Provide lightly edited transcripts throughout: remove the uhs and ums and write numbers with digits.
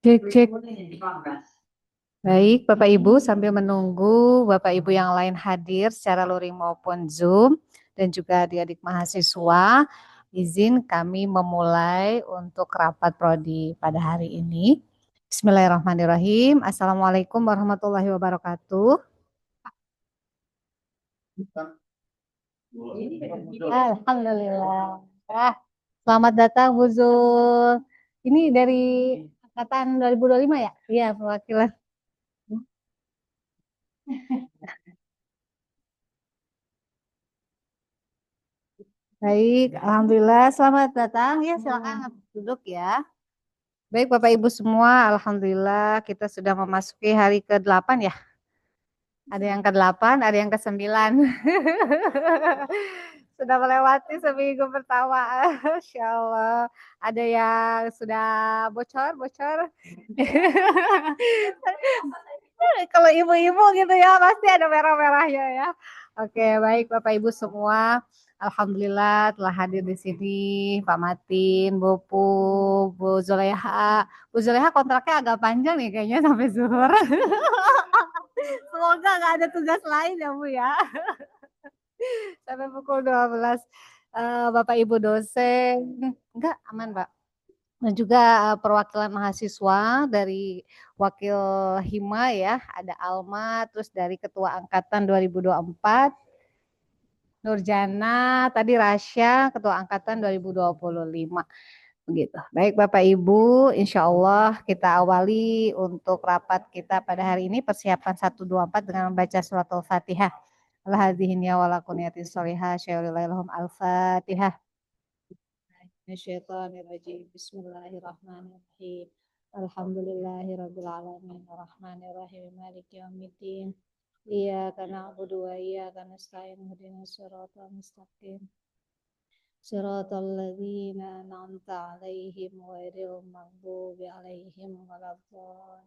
Cek, cek. Baik, Bapak Ibu, sambil menunggu Bapak Ibu yang lain hadir secara luring maupun Zoom, dan juga adik-adik mahasiswa, izin kami memulai untuk rapat prodi pada hari ini. Bismillahirrahmanirrahim. Assalamualaikum warahmatullahi wabarakatuh. Alhamdulillah. Selamat datang Bu Zul. Ini dari angkatan 2025 ya? Iya, perwakilan. Baik, Alhamdulillah. Selamat datang. Ya, silakan duduk ya. Baik, Bapak Ibu semua, Alhamdulillah kita sudah memasuki hari ke-8 ya. Ada yang ke-8, ada yang ke-9. Sudah melewati seminggu pertama. Masya Allah. Ada yang sudah bocor. Kalau ibu-ibu gitu ya, pasti ada merah-merahnya ya. Oke, baik Bapak Ibu semua. Alhamdulillah telah hadir di sini Pak Matin, Bu Pu, Bu Zoleha. Bu Zoleha kontraknya agak panjang nih kayaknya sampai zuhur. Semoga nggak ada tugas lain ya Bu ya. Sampai pukul 12. Bapak Ibu dosen, enggak aman Pak. Dan juga perwakilan mahasiswa dari wakil Hima ya, ada Alma, terus dari ketua angkatan 2024, Nurjana, tadi Rasya, ketua angkatan 2025. Begitu. Baik Bapak Ibu, insya Allah kita awali untuk rapat kita pada hari ini persiapan 124 dengan membaca surat Al-Fatihah. Al-Hadihin ya walakuniyati sholihah syai'ulillahilhum Al-Fatihah. Bismillahirrahmanirrahim. Bismillahirrahmanirrahim. Alhamdulillahirabbil alamin arrahmanirrahim maliki yaumiddin. Iyyaka na'budu wa iyyaka nasta'in ihdinas siratal mustaqim. Siratal ladzina an'amta 'alaihim ghairil maghdubi 'alaihim waladdallin.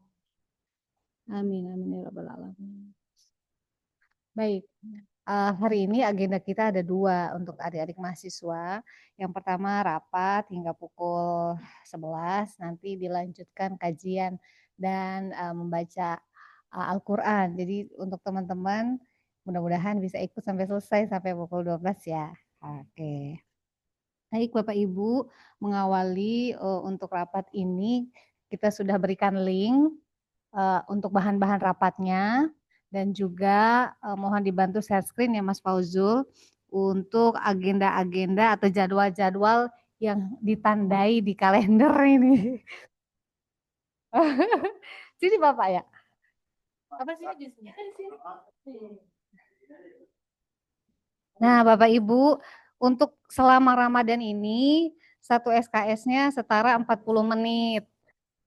Amin amin ya rabbal alamin. Baik. Hari ini agenda kita ada dua untuk adik-adik mahasiswa. Yang pertama rapat hingga pukul 11, nanti dilanjutkan kajian dan membaca Al-Quran. Jadi untuk teman-teman mudah-mudahan bisa ikut sampai selesai sampai pukul 12 ya. Oke. Baik Bapak Ibu, mengawali untuk rapat ini kita sudah berikan link untuk bahan-bahan rapatnya. Dan juga mohon dibantu share screen ya Mas Fauzul untuk agenda-agenda atau jadwal-jadwal yang ditandai di kalender ini. Sini Bapak ya. Apa sih justru? Nah Bapak Ibu, untuk selama Ramadan ini satu SKS-nya setara 40 menit.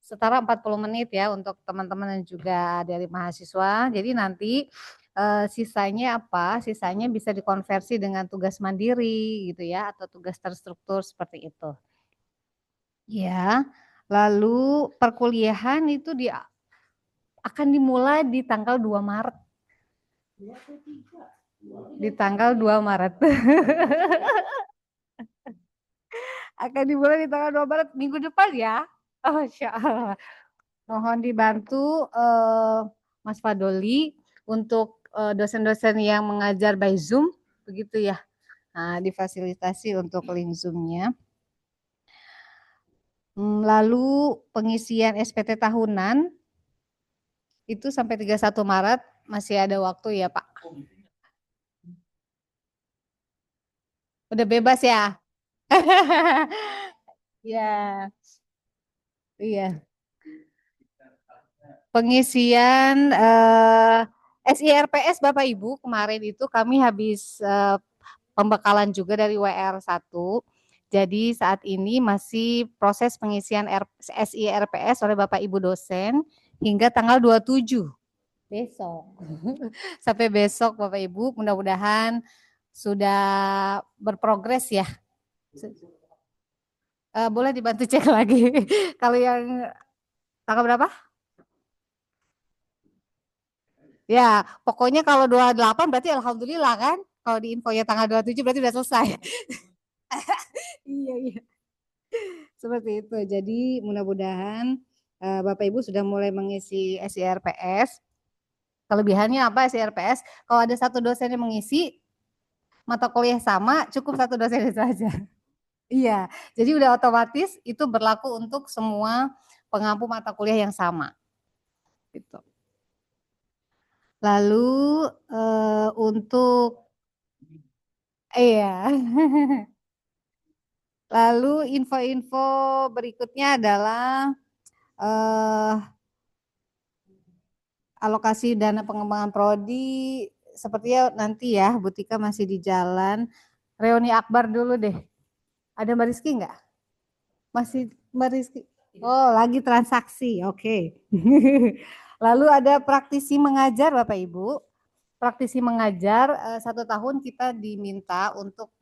Setara 40 menit ya untuk teman-teman dan juga dari mahasiswa. Jadi nanti sisanya apa? Sisanya bisa dikonversi dengan tugas mandiri gitu ya atau tugas terstruktur seperti itu. Ya. Lalu perkuliahan itu akan dimulai di tanggal 2 Maret. Di tanggal 2 Maret. Akan dimulai di tanggal 2 Maret minggu depan ya. Oh, Masya Allah. Mohon dibantu Mas Fadoli untuk dosen-dosen yang mengajar by Zoom, begitu ya. Nah, difasilitasi untuk link Zoom-nya. Lalu pengisian SPT tahunan itu sampai 31 Maret masih ada waktu ya Pak. Udah bebas ya? Ya, iya. Pengisian SIRPS Bapak Ibu kemarin itu kami habis pembekalan juga dari WR1. Jadi saat ini masih proses pengisian SIRPS oleh Bapak Ibu dosen hingga tanggal 27 besok. Sampai besok Bapak Ibu mudah-mudahan sudah berprogres ya. Boleh dibantu cek lagi. Kalau yang tanggal berapa? Ya, pokoknya kalau 28 berarti alhamdulillah kan. Kalau di infonya tanggal 27 berarti udah selesai. Iya, iya. Seperti itu. Jadi mudah-mudahan Bapak Ibu sudah mulai mengisi SIRPS. Kelebihannya apa SIRPS? Kalau ada satu dosen yang mengisi mata kuliah sama, cukup satu dosen itu saja. Iya, jadi udah otomatis itu berlaku untuk semua pengampu mata kuliah yang sama. Gitu. Lalu untuk iya. Lalu info-info berikutnya adalah alokasi dana pengembangan prodi sepertinya nanti ya Bu Tika masih di jalan. Reuni Akbar dulu deh. Ada Mbak Rizky enggak? Masih Mbak Rizky? Oh, lagi transaksi. Oke. Lalu ada praktisi mengajar Bapak Ibu. Praktisi mengajar 1 tahun kita diminta untuk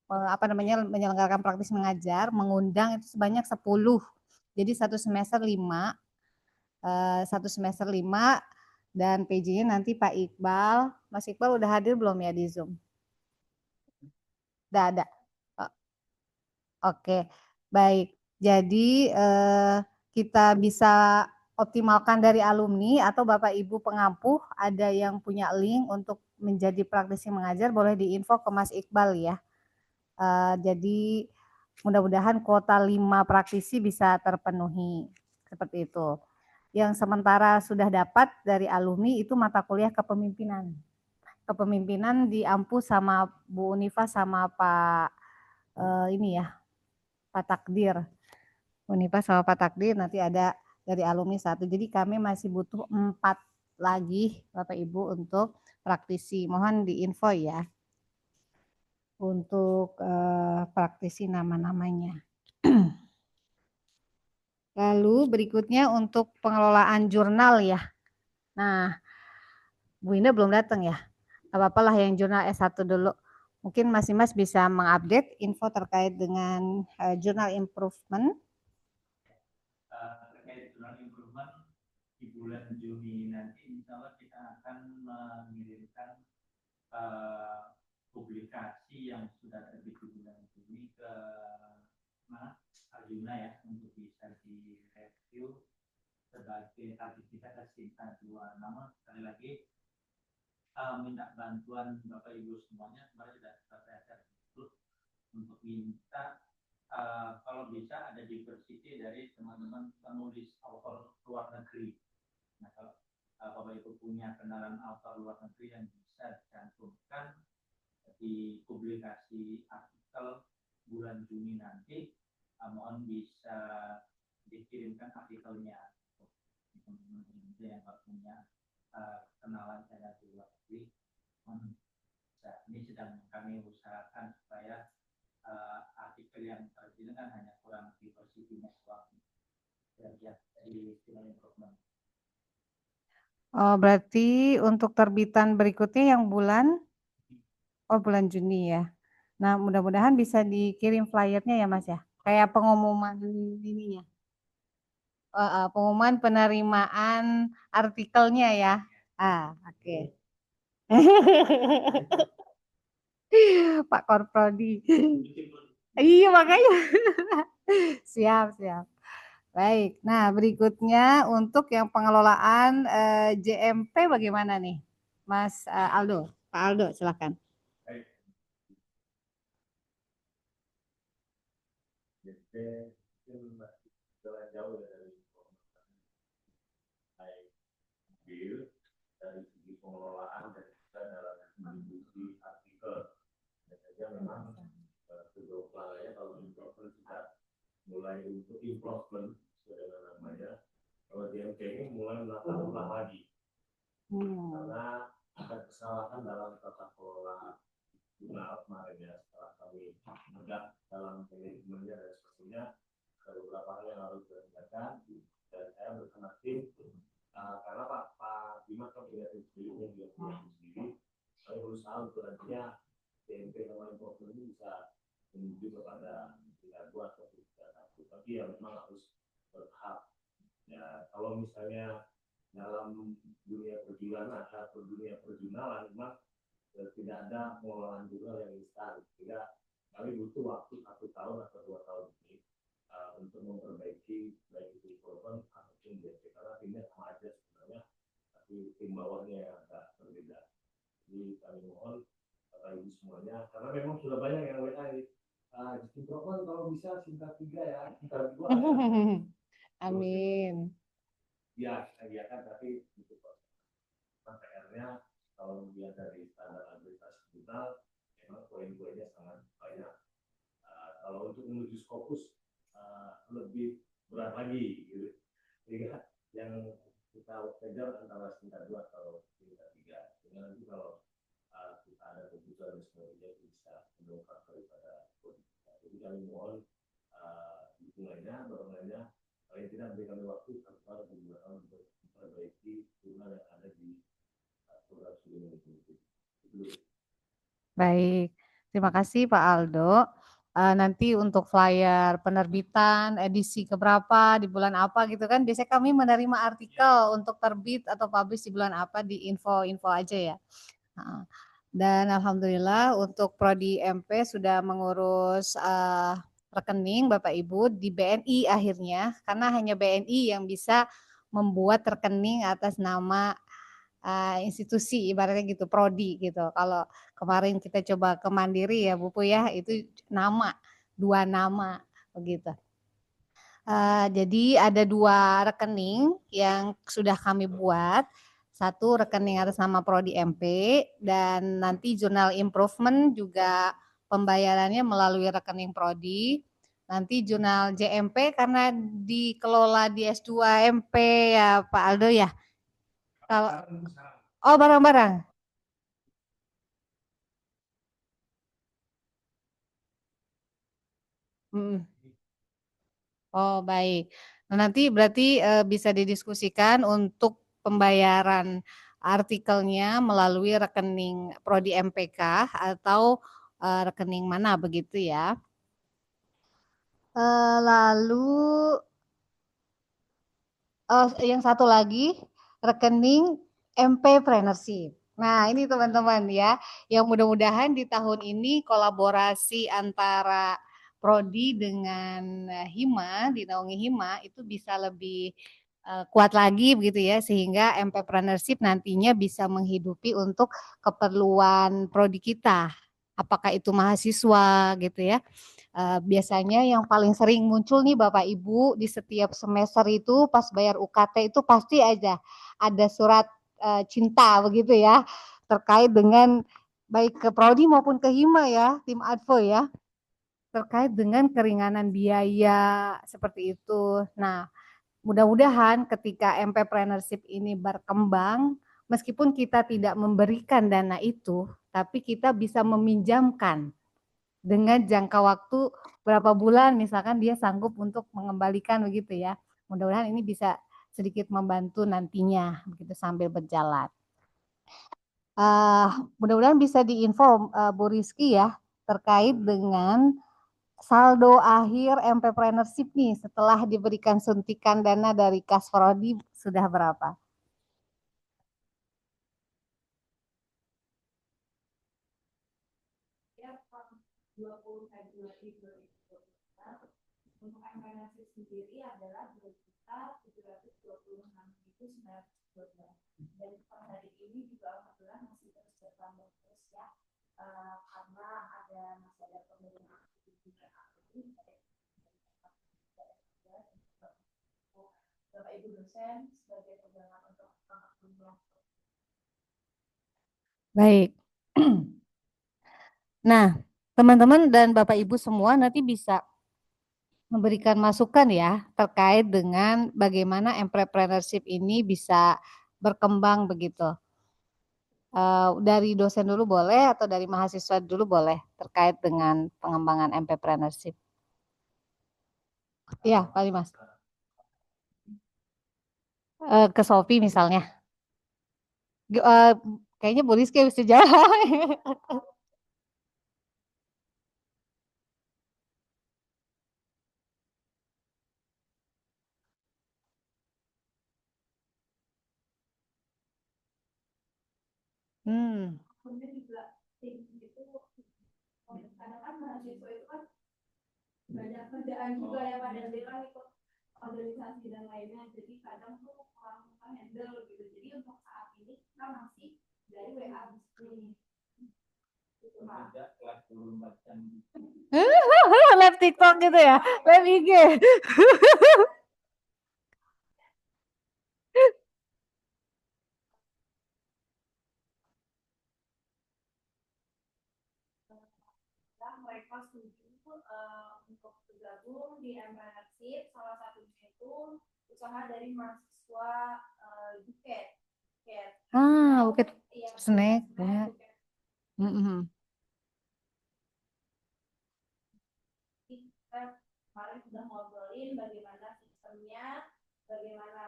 menyelenggarakan praktisi mengajar, mengundang itu sebanyak 10. Jadi satu semester 5. Satu semester 5 dan PJ-nya nanti Pak Iqbal. Mas Iqbal udah hadir belum ya di Zoom? Udah ada. Oke, baik. Jadi kita bisa optimalkan dari alumni atau Bapak Ibu pengampu ada yang punya link untuk menjadi praktisi mengajar boleh diinfo ke Mas Iqbal ya. Jadi mudah-mudahan kuota 5 praktisi bisa terpenuhi seperti itu. Yang sementara sudah dapat dari alumni itu mata kuliah kepemimpinan. Kepemimpinan di Ampu sama Bu Unifa sama Pak ini ya, Pak Takdir. Unifa sama Pak Takdir nanti ada dari alumni 1. Jadi kami masih butuh 4 lagi Bapak Ibu untuk praktisi. Mohon diinfo ya untuk praktisi nama-namanya. Lalu berikutnya untuk pengelolaan jurnal ya. Nah, Bu Indah belum datang ya. Apa-apalah yang jurnal S1 dulu. Mungkin Mas Imas bisa mengupdate info terkait dengan jurnal improvement. Terkait jurnal improvement di bulan Juni nanti insya Allah kita akan mengirimkan publikasi yang sudah terbit di bulan Juni ke Arjuna ya untuk bisa direview sebagai aktivitas Sinta 2. Namun sekali lagi minta bantuan Bapak Ibu semuanya kemarin sudah saya untuk minta kalau bisa ada diversity dari teman-teman penulis author luar negeri. Nah kalau Bapak Ibu punya kenalan author luar negeri yang bisa dicantumkan di publikasi artikel bulan Juni nanti, mohon bisa dikirimkan artikelnya teman-teman yang punya kenalan saya di luar negeri. Ini sedang kami usahakan supaya artikel yang terjadi kan hanya kurang diversity network ya di jurnal improvement. Oh, berarti untuk terbitan berikutnya yang bulan bulan Juni ya. Nah, mudah-mudahan bisa dikirim flyernya ya Mas ya. Kayak pengumuman ini ya. Pengumuman penerimaan artikelnya ya. Oke. Pak Korprodi. Iya makanya. Siap, siap. Baik. Nah, berikutnya untuk yang pengelolaan JMP bagaimana nih? Mas Aldo. Pak Aldo, silakan. Jauh dari segi pengelolaan dan juga dalam mendistribusi artikel. Dan saja memang kedua pelanggannya kalau improvement sudah mulai untuk improvement sesuai namanya. Kalau DMK ini mulai melakukan ulang lagi karena ada kesalahan dalam tata kelola jurnal kemarin ya setelah kami menegak dalam manajemennya dan sebagainya ada beberapa hal yang harus dikerjakan dan saya bersama tim karena Pak Dimas kan punya tim sendiri dia punya tim sendiri saya berusaha untuk nantinya DMP sama improvement ini bisa menuju kepada 3-2 atau 3-1 tapi ya memang harus bertahap ya kalau misalnya dalam dunia perjalanan atau dunia perjunalan memang tidak ada pengelolaan jurnal yang instan sehingga kami butuh waktu 1 tahun atau 2 tahun ini untuk memperbaiki baik itu cinta tiga ya, cinta dua. Amin. Ya, ya kan, tapi itu PR-nya kalau dilihat dari standar administrasi digital, memang poin-poinnya sangat banyak. Kalau untuk menuju Scopus lebih berat lagi, gitu. Sehingga yang kita kejar antara tingkat 2 atau tingkat 3. Sehingga nanti kalau kita ada kebutuhan dan sebagainya bisa mendongkrak daripada kita. Jadi kami mohon dukungannya, dorongannya, paling tidak beri kami waktu 1 atau 2 tahun untuk memperbaiki jurnal yang ada di program studi manajemen. Baik, terima kasih Pak Aldo. Nanti untuk flyer penerbitan edisi keberapa di bulan apa gitu kan, biasanya kami menerima artikel untuk terbit atau publish di bulan apa di info-info aja ya. Dan alhamdulillah untuk Prodi MP sudah mengurus rekening Bapak Ibu di BNI akhirnya, karena hanya BNI yang bisa membuat rekening atas nama institusi ibaratnya gitu, prodi gitu. Kalau kemarin kita coba ke Mandiri ya Bu Pu ya, itu nama, 2 nama begitu. Jadi ada 2 rekening yang sudah kami buat. Satu rekening atas nama Prodi MP dan nanti jurnal improvement juga pembayarannya melalui rekening Prodi. Nanti jurnal JMP karena dikelola di S2 MP ya Pak Aldo ya. Kalau oh barang-barang. Oh baik. Nah, nanti berarti bisa didiskusikan untuk pembayaran artikelnya melalui rekening Prodi MPK atau rekening mana begitu ya. Lalu yang satu lagi rekening MP-preneurship. Nah, ini teman-teman ya, yang mudah-mudahan di tahun ini kolaborasi antara Prodi dengan Hima, dinaungi Hima itu bisa lebih kuat lagi begitu ya, sehingga MP-preneurship nantinya bisa menghidupi untuk keperluan Prodi kita. Apakah itu mahasiswa gitu ya. Biasanya yang paling sering muncul nih Bapak Ibu di setiap semester itu pas bayar UKT itu pasti aja ada surat cinta begitu ya terkait dengan baik ke Prodi maupun ke Hima ya tim Advo ya terkait dengan keringanan biaya seperti itu. Nah mudah-mudahan ketika MP-preneurship ini berkembang meskipun kita tidak memberikan dana itu tapi kita bisa meminjamkan dengan jangka waktu berapa bulan misalkan dia sanggup untuk mengembalikan begitu ya. Mudah-mudahan ini bisa sedikit membantu nantinya begitu sambil berjalan. Mudah-mudahan bisa diinfo Bu Rizky ya terkait dengan saldo akhir MP-preneurship nih setelah diberikan suntikan dana dari Kas Prodi sudah berapa? Untuk MPNS sendiri adalah 2.726.912. Dan per hari ini juga alhamdulillah masih terus bertambah terus ya. Karena masih ada penurunan Bapak Ibu dosen sebagai pegangan untuk baik. Nah, teman-teman dan Bapak Ibu semua nanti bisa memberikan masukan ya terkait dengan bagaimana entrepreneurship ini bisa berkembang begitu. Dari dosen dulu boleh atau dari mahasiswa dulu boleh terkait dengan pengembangan entrepreneurship. Iya, Pak Dimas. Ke Sophie misalnya. Kayaknya Bu Rizky bisa jawab. Kemudian juga tim itu kadang kan mahasiswa itu kan banyak kerjaan juga ya pada dia kan ikut organisasi dan lainnya jadi kadang tuh kurang handle gitu jadi untuk saat ini kita masih dari WA bisnis gitu Pak. Live TikTok gitu ya, live IG. Mereka setuju untuk bergabung di entrepreneurship, salah satunya itu usaha dari mahasiswa Buket. Buket snack ya. Kita kemarin sudah ngobrolin bagaimana sistemnya, bagaimana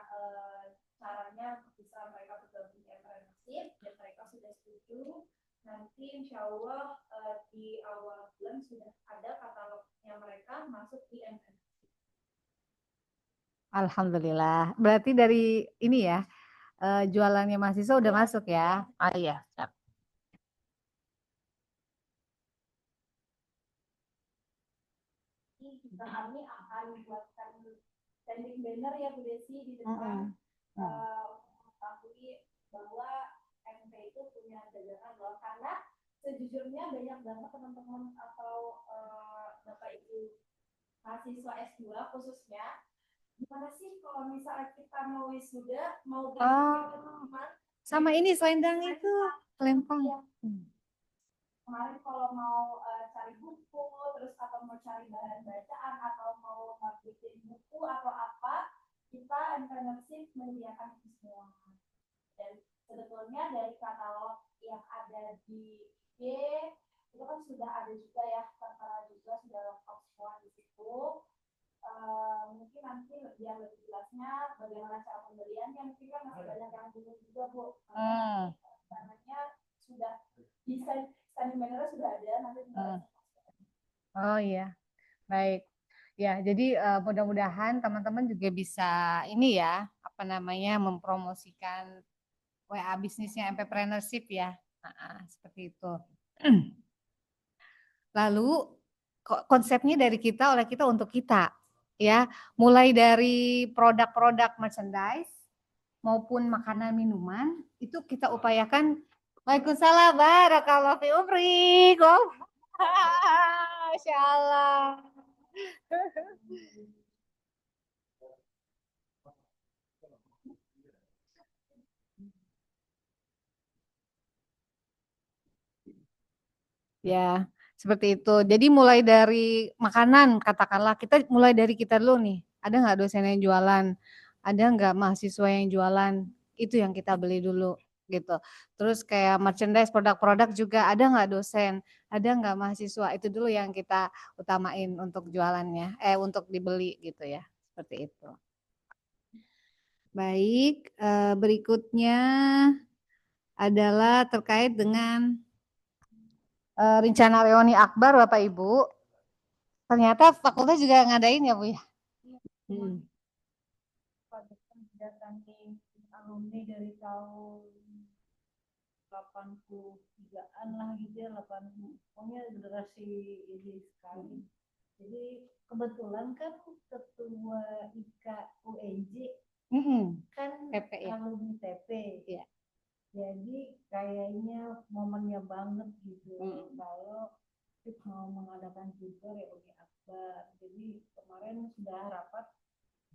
caranya untuk bisa mereka bergabung di entrepreneurship, dan mereka sudah setuju. Nanti insya Allah di awal bulan sudah ada katalognya mereka masuk di entrepreneurship. Alhamdulillah. Berarti dari ini ya, jualannya mahasiswa udah masuk ya? Oh iya. Kami akan buatkan standing banner ya Bu Desi di depan mengetahui bahwa MP itu punya jajaran loh, karena sejujurnya banyak banget teman-teman atau Bapak Ibu mahasiswa S2 khususnya, gimana sih kalau misalnya kita mau wisuda, mau teman sama ini selendang itu lempang. Kemarin kalau mau cari buku, terus atau mau cari bahan bacaan, atau mau marketing buku atau apa, kita entrepreneurship menyediakan itu semua. Dan sebetulnya dari katalog yang ada di IG itu kan sudah ada juga ya, tertera juga sudah lengkap semua di situ. Mungkin nanti yang lebih jelasnya bagaimana cara pembeliannya, mungkin kan masih banyak yang bingung juga Bu. Karena sudah desain standing banner sudah ada, nanti Oh iya, baik. Ya, jadi mudah-mudahan teman-teman juga bisa ini ya, apa namanya, mempromosikan WA bisnisnya entrepreneurship ya. Seperti itu. Lalu konsepnya dari kita, oleh kita, untuk kita ya, mulai dari produk-produk merchandise maupun makanan minuman itu kita upayakan. Waalaikumsalam barakallahu fi umrik. Masya Allah. Ya, seperti itu. Jadi mulai dari makanan, katakanlah kita mulai dari kita dulu nih. Ada nggak dosen yang jualan? Ada nggak mahasiswa yang jualan? Itu yang kita beli dulu gitu. Terus kayak merchandise, produk-produk juga ada nggak dosen? Ada nggak mahasiswa? Itu dulu yang kita utamain untuk jualannya, untuk dibeli gitu ya. Seperti itu. Baik, berikutnya adalah terkait dengan rencana reuni akbar Bapak Ibu. Ternyata fakultas juga ngadain ya Bu ya. Datangi alumni dari tahun 83-an lah gitu ya, 80, pokoknya generasi ini sekali. Jadi kebetulan kan ketua IKA UNJ kan TP ya. alumni TP. Iya. Jadi kayaknya momennya banget gitu kalau kita mau mengadakan juga reuni akbar. Jadi kemarin sudah rapat,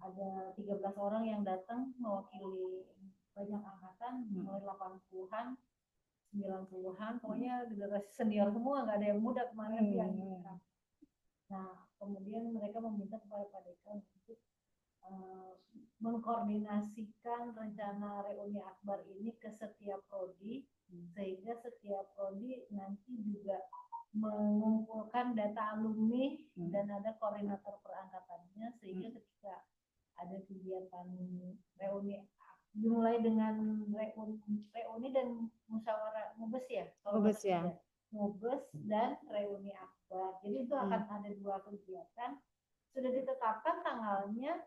ada 13 orang yang datang mewakili banyak angkatan, mulai 80-an, 90-an, pokoknya generasi senior semua, nggak ada yang muda kemarin yang. Nah, kemudian mereka meminta kepada Pak Dekan untuk mengkoordinasikan rencana reuni akbar ini ke setiap prodi, sehingga setiap prodi nanti juga mengumpulkan data alumni dan ada koordinator perangkatannya, sehingga ketika ada kegiatan reuni dimulai dengan reuni dan musyawarah mubes ya, mubes dan reuni akbar. Jadi itu akan ada dua kegiatan. Sudah ditetapkan tanggalnya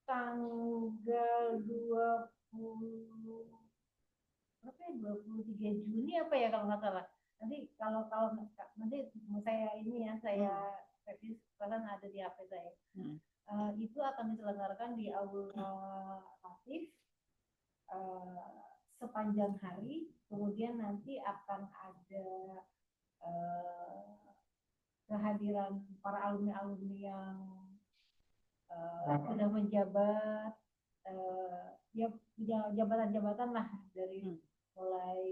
tanggal 23 Juni apa ya kalau nggak salah. Nanti kalau nanti saya ini ya, saya review sekarang ada di HP saya. Itu akan diselenggarakan di Aula Latif sepanjang hari. Kemudian nanti akan ada kehadiran para alumni-alumni yang sudah menjabat ya jabatan-jabatan lah dari mulai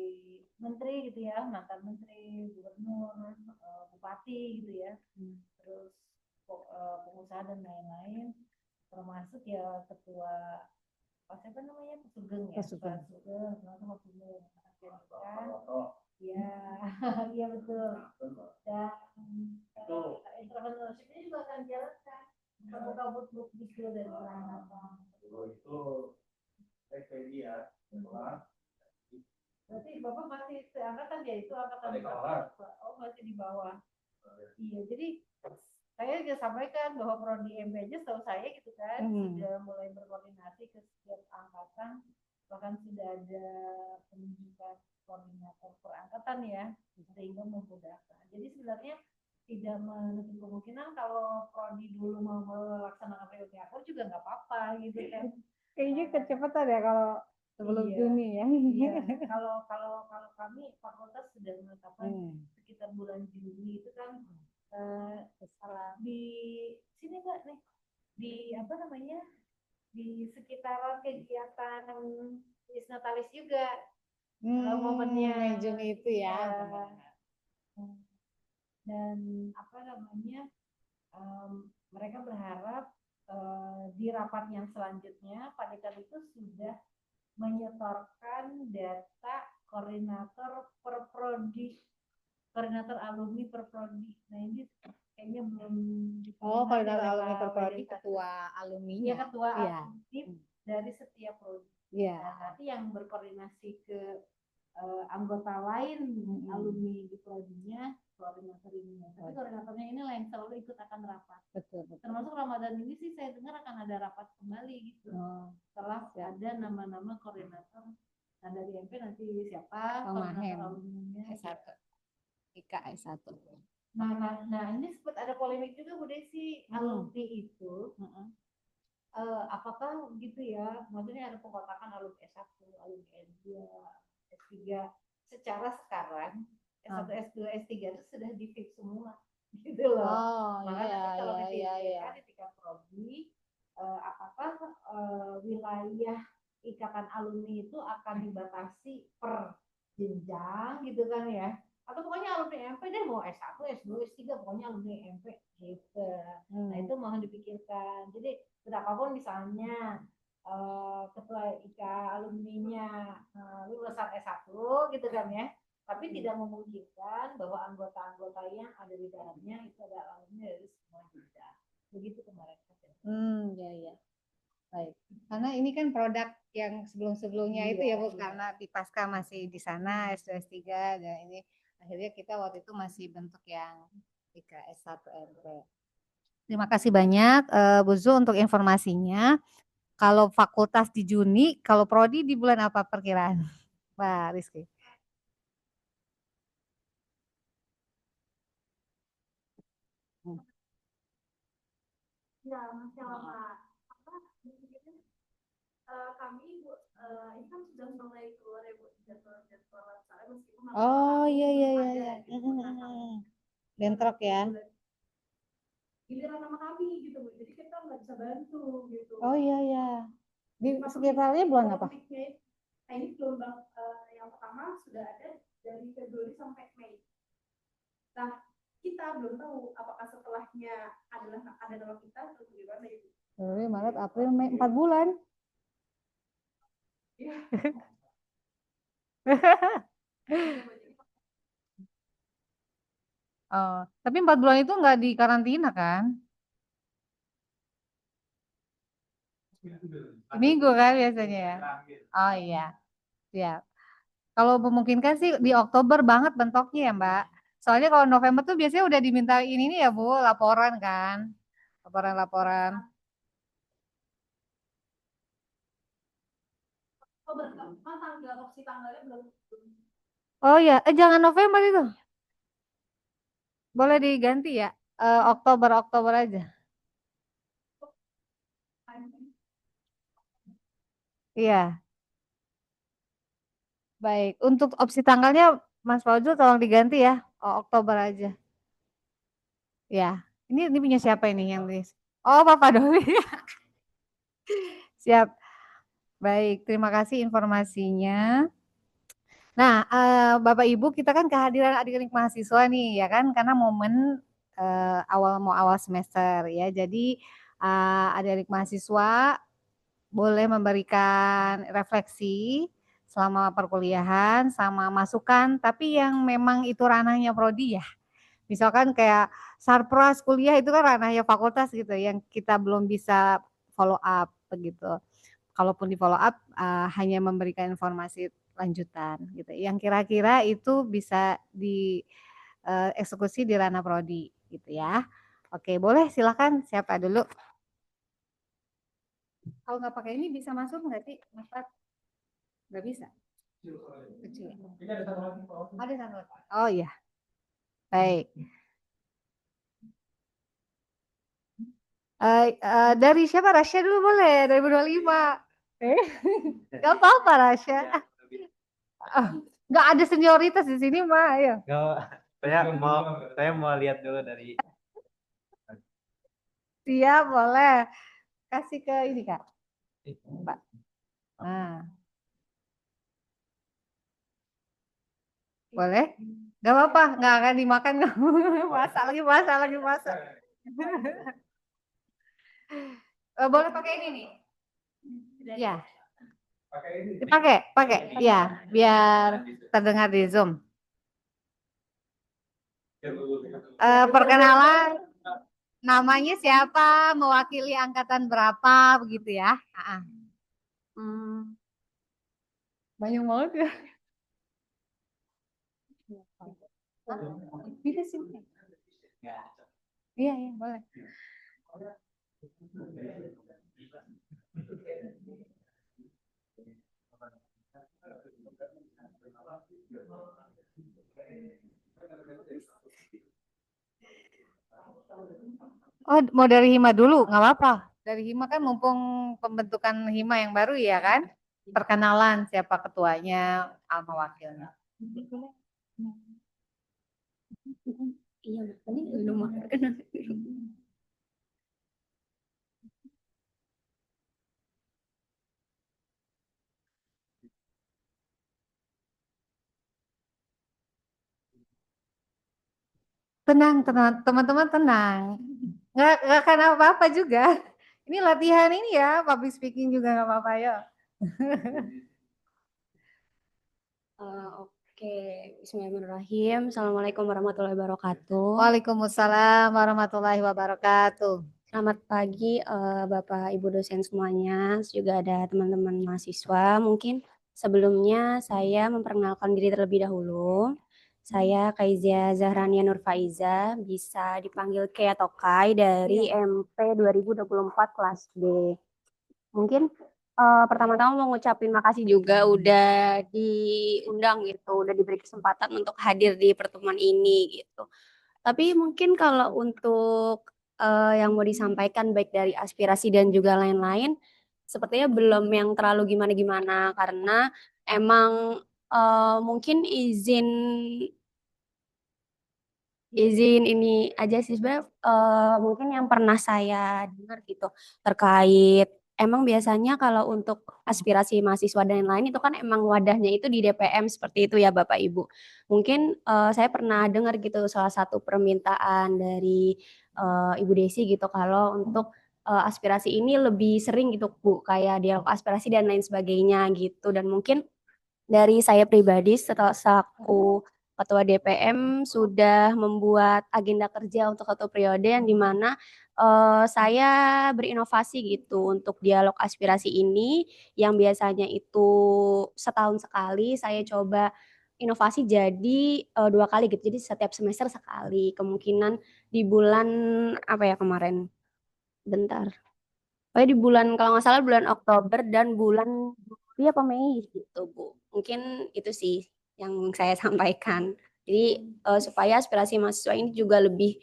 menteri gitu ya, mantan menteri, gubernur, bupati gitu ya, terus pengusaha dan lain-lain, termasuk ya ketua siapa namanya Sugeng ya, Sugeng, ya, iya betul. Dan entrepreneurship-nya juga akan jalankan kabut dikir dari perangkatan. Itu kriteria setelah. Berarti Bapak masih seangkatan ya, itu angkatan berapa? Oh, masih di bawah. Iya, jadi saya juga sampaikan bahwa prodi MP aja setahu saya gitu kan sudah mulai berkoordinasi ke setiap angkatan, bahkan sudah ada penunjukan koordinator per angkatan ya, sehingga memudahkan. Jadi sebenarnya tidak menutup kemungkinan kalau prodi dulu mau melaksanakan reorganisasi juga nggak apa-apa gitu kan. Kayaknya kecepatan ya kalau sebelum Juni ya. Iya. Kalau kami fakultas sudah menetapkan sekitar bulan Juni itu kan di sini nggak nih, di apa namanya, di sekitaran kegiatan Isnatalis juga momennya Juni itu ya. Dan apa namanya, mereka berharap di rapat yang selanjutnya Pak Dekan itu sudah menyetorkan data koordinator per prodi, koordinator alumni per prodi. Nah ini kayaknya belum. Oh, koordinator alumni per prodi ketua alumni. Iya, ketua alumni dari setiap prodi. Iya. Nah, nanti yang berkoordinasi ke anggota lain alumni di prodinya koordinator ini. Tapi koordinatornya ini lain selalu ikut akan rapat. Betul. Termasuk Ramadan ini sih saya dengar akan ada rapat kembali gitu. Setelah ada nama-nama koordinator. Nah dari MP nanti siapa? Koordinator alumninya S1. IKA S1. Nah ini sempat ada polemik juga Bu Desi, alumni itu apakah gitu ya, maksudnya ada pengkotakan alumni S1, alumni S2, S3 secara sekarang S1, S2, S3 itu sudah di-fix semua gitu loh. Makanya kalau dipikirkan di tingkat prodi apakah wilayah ikatan alumni itu akan dibatasi per jenjang gitu kan ya, atau pokoknya alumni MP deh mau S1, S2, S3 pokoknya alumni MP gitu. Nah itu mohon dipikirkan. Jadi berapapun misalnya ketua IKA alumninya lulusan S1 gitu kan ya, tapi tidak memungkinkan bahwa anggota-anggota yang ada di dalamnya itu adalah alumni dari semua jenjang. Begitu kemarin. Ya. Baik. Karena ini kan produk yang sebelum-sebelumnya itu ya Bu, karena di Pasca masih di sana S2 S3 dan ini akhirnya kita waktu itu masih bentuk yang IKA S1 MP. Terima kasih banyak Bu Zu untuk informasinya. Kalau fakultas di Juni, kalau prodi di bulan apa perkiraan? Mbak Rizky. Ya, masih lama. Kami Bu, ini kan sudah mulai keluar ya Bu, jadwal saya meskipun Iya. Bentrok ya. Giliran sama kami gitu Bu, jadi kita nggak bisa bantu gitu. Oh iya. Di sekitarnya bulan apa? Nah ini gelombang yang pertama sudah ada dari Februari sampai Mei. Nah kita belum tahu apakah setelahnya ada nama kita atau bagaimana itu. Februari, Maret, April, Mei, 4 bulan. Iya. Oh, tapi 4 bulan itu nggak di karantina kan? Minggu kan biasanya ya. Oh iya, siap. Kalau memungkinkan sih di Oktober banget bentoknya ya Mbak. Soalnya kalau November tuh biasanya udah dimintain ini ya Bu, laporan kan. Laporan. Tanggalnya belum. Oh iya, jangan November itu. Boleh diganti ya, Oktober aja. Iya. Baik, untuk opsi tanggalnya Mas Fauzul tolong diganti ya, Oktober aja. Ya, ini punya siapa ini yang tulis? Oh, Papa Doli. Siap. Baik, terima kasih informasinya. Nah, Bapak Ibu, kita kan kehadiran adik-adik mahasiswa nih, ya kan? Karena momen awal semester ya. Jadi adik-adik mahasiswa boleh memberikan refleksi selama perkuliahan sama masukan, tapi yang memang itu ranahnya prodi ya. Misalkan kayak sarpras kuliah itu kan ranahnya fakultas gitu, yang kita belum bisa follow up begitu. Kalaupun di follow up hanya memberikan informasi lanjutan gitu. Yang kira-kira itu bisa dieksekusi di ranah prodi gitu ya. Oke, boleh silakan siapa dulu? Kalau nggak pakai ini bisa masuk nggak sih, Mas Pat? Nggak bisa. Kecil. Ini ada satu lagi, Pak. Ada satu. Oh iya. Baik. Dari siapa? Rasya dulu boleh. 2025. Gak apa-apa Rasya. Nggak ada senioritas di sini mah. Ayo. Saya mau lihat dulu dari Siap, boleh. Kasih ke ini Kak. Pak. Nah, boleh? Gak apa-apa, nggak akan dimakan. Masak lagi, masak. Boleh pakai ini nih. Ya, Pakai ini. pakai. Ya, biar terdengar di Zoom. Perkenalan, namanya siapa, mewakili angkatan berapa, begitu ya. Banyak banget ya. Bisa sih. Iya, boleh. Oh, mau dari Hima dulu, nggak apa-apa. Dari Hima kan mumpung pembentukan Hima yang baru ya kan? Perkenalan siapa ketuanya, alma wakilnya. Iya, tadi belum makan. Tenang, teman-teman tenang. Nggak akan apa-apa juga. Ini latihan ini ya, public speaking juga nggak apa-apa ya. Oke, Bismillahirrahmanirrahim. Assalamualaikum warahmatullahi wabarakatuh. Waalaikumsalam warahmatullahi wabarakatuh. Selamat pagi Bapak Ibu dosen semuanya, juga ada teman-teman mahasiswa. Mungkin sebelumnya saya memperkenalkan diri terlebih dahulu. Saya Kaizia Zahrania Nur Faiza, bisa dipanggil Kay atau Kai dari MP 2024 kelas D. Mungkin pertama-tama mau ngucapin makasih juga udah diundang gitu, udah diberi kesempatan untuk hadir di pertemuan ini gitu. Tapi mungkin kalau untuk yang mau disampaikan baik dari aspirasi dan juga lain-lain, sepertinya belum yang terlalu gimana-gimana karena emang mungkin izin ini aja sih sebenarnya mungkin yang pernah saya dengar gitu terkait emang biasanya kalau untuk aspirasi mahasiswa dan lain-lain itu kan emang wadahnya itu di DPM seperti itu ya Bapak Ibu. Mungkin saya pernah dengar gitu salah satu permintaan dari Ibu Desi gitu kalau untuk aspirasi ini lebih sering gitu Bu kayak dialog aspirasi dan lain sebagainya gitu dan mungkin dari saya pribadi setelah saku Ketua DPM sudah membuat agenda kerja untuk satu periode yang dimana saya berinovasi gitu untuk dialog aspirasi ini yang biasanya itu setahun sekali saya coba inovasi jadi 2 kali gitu jadi setiap semester sekali kemungkinan di bulan apa ya kemarin bentar di bulan kalau nggak salah bulan Oktober dan bulan Juli apa Mei gitu Bu. Mungkin itu sih yang saya sampaikan. Jadi supaya aspirasi mahasiswa ini juga lebih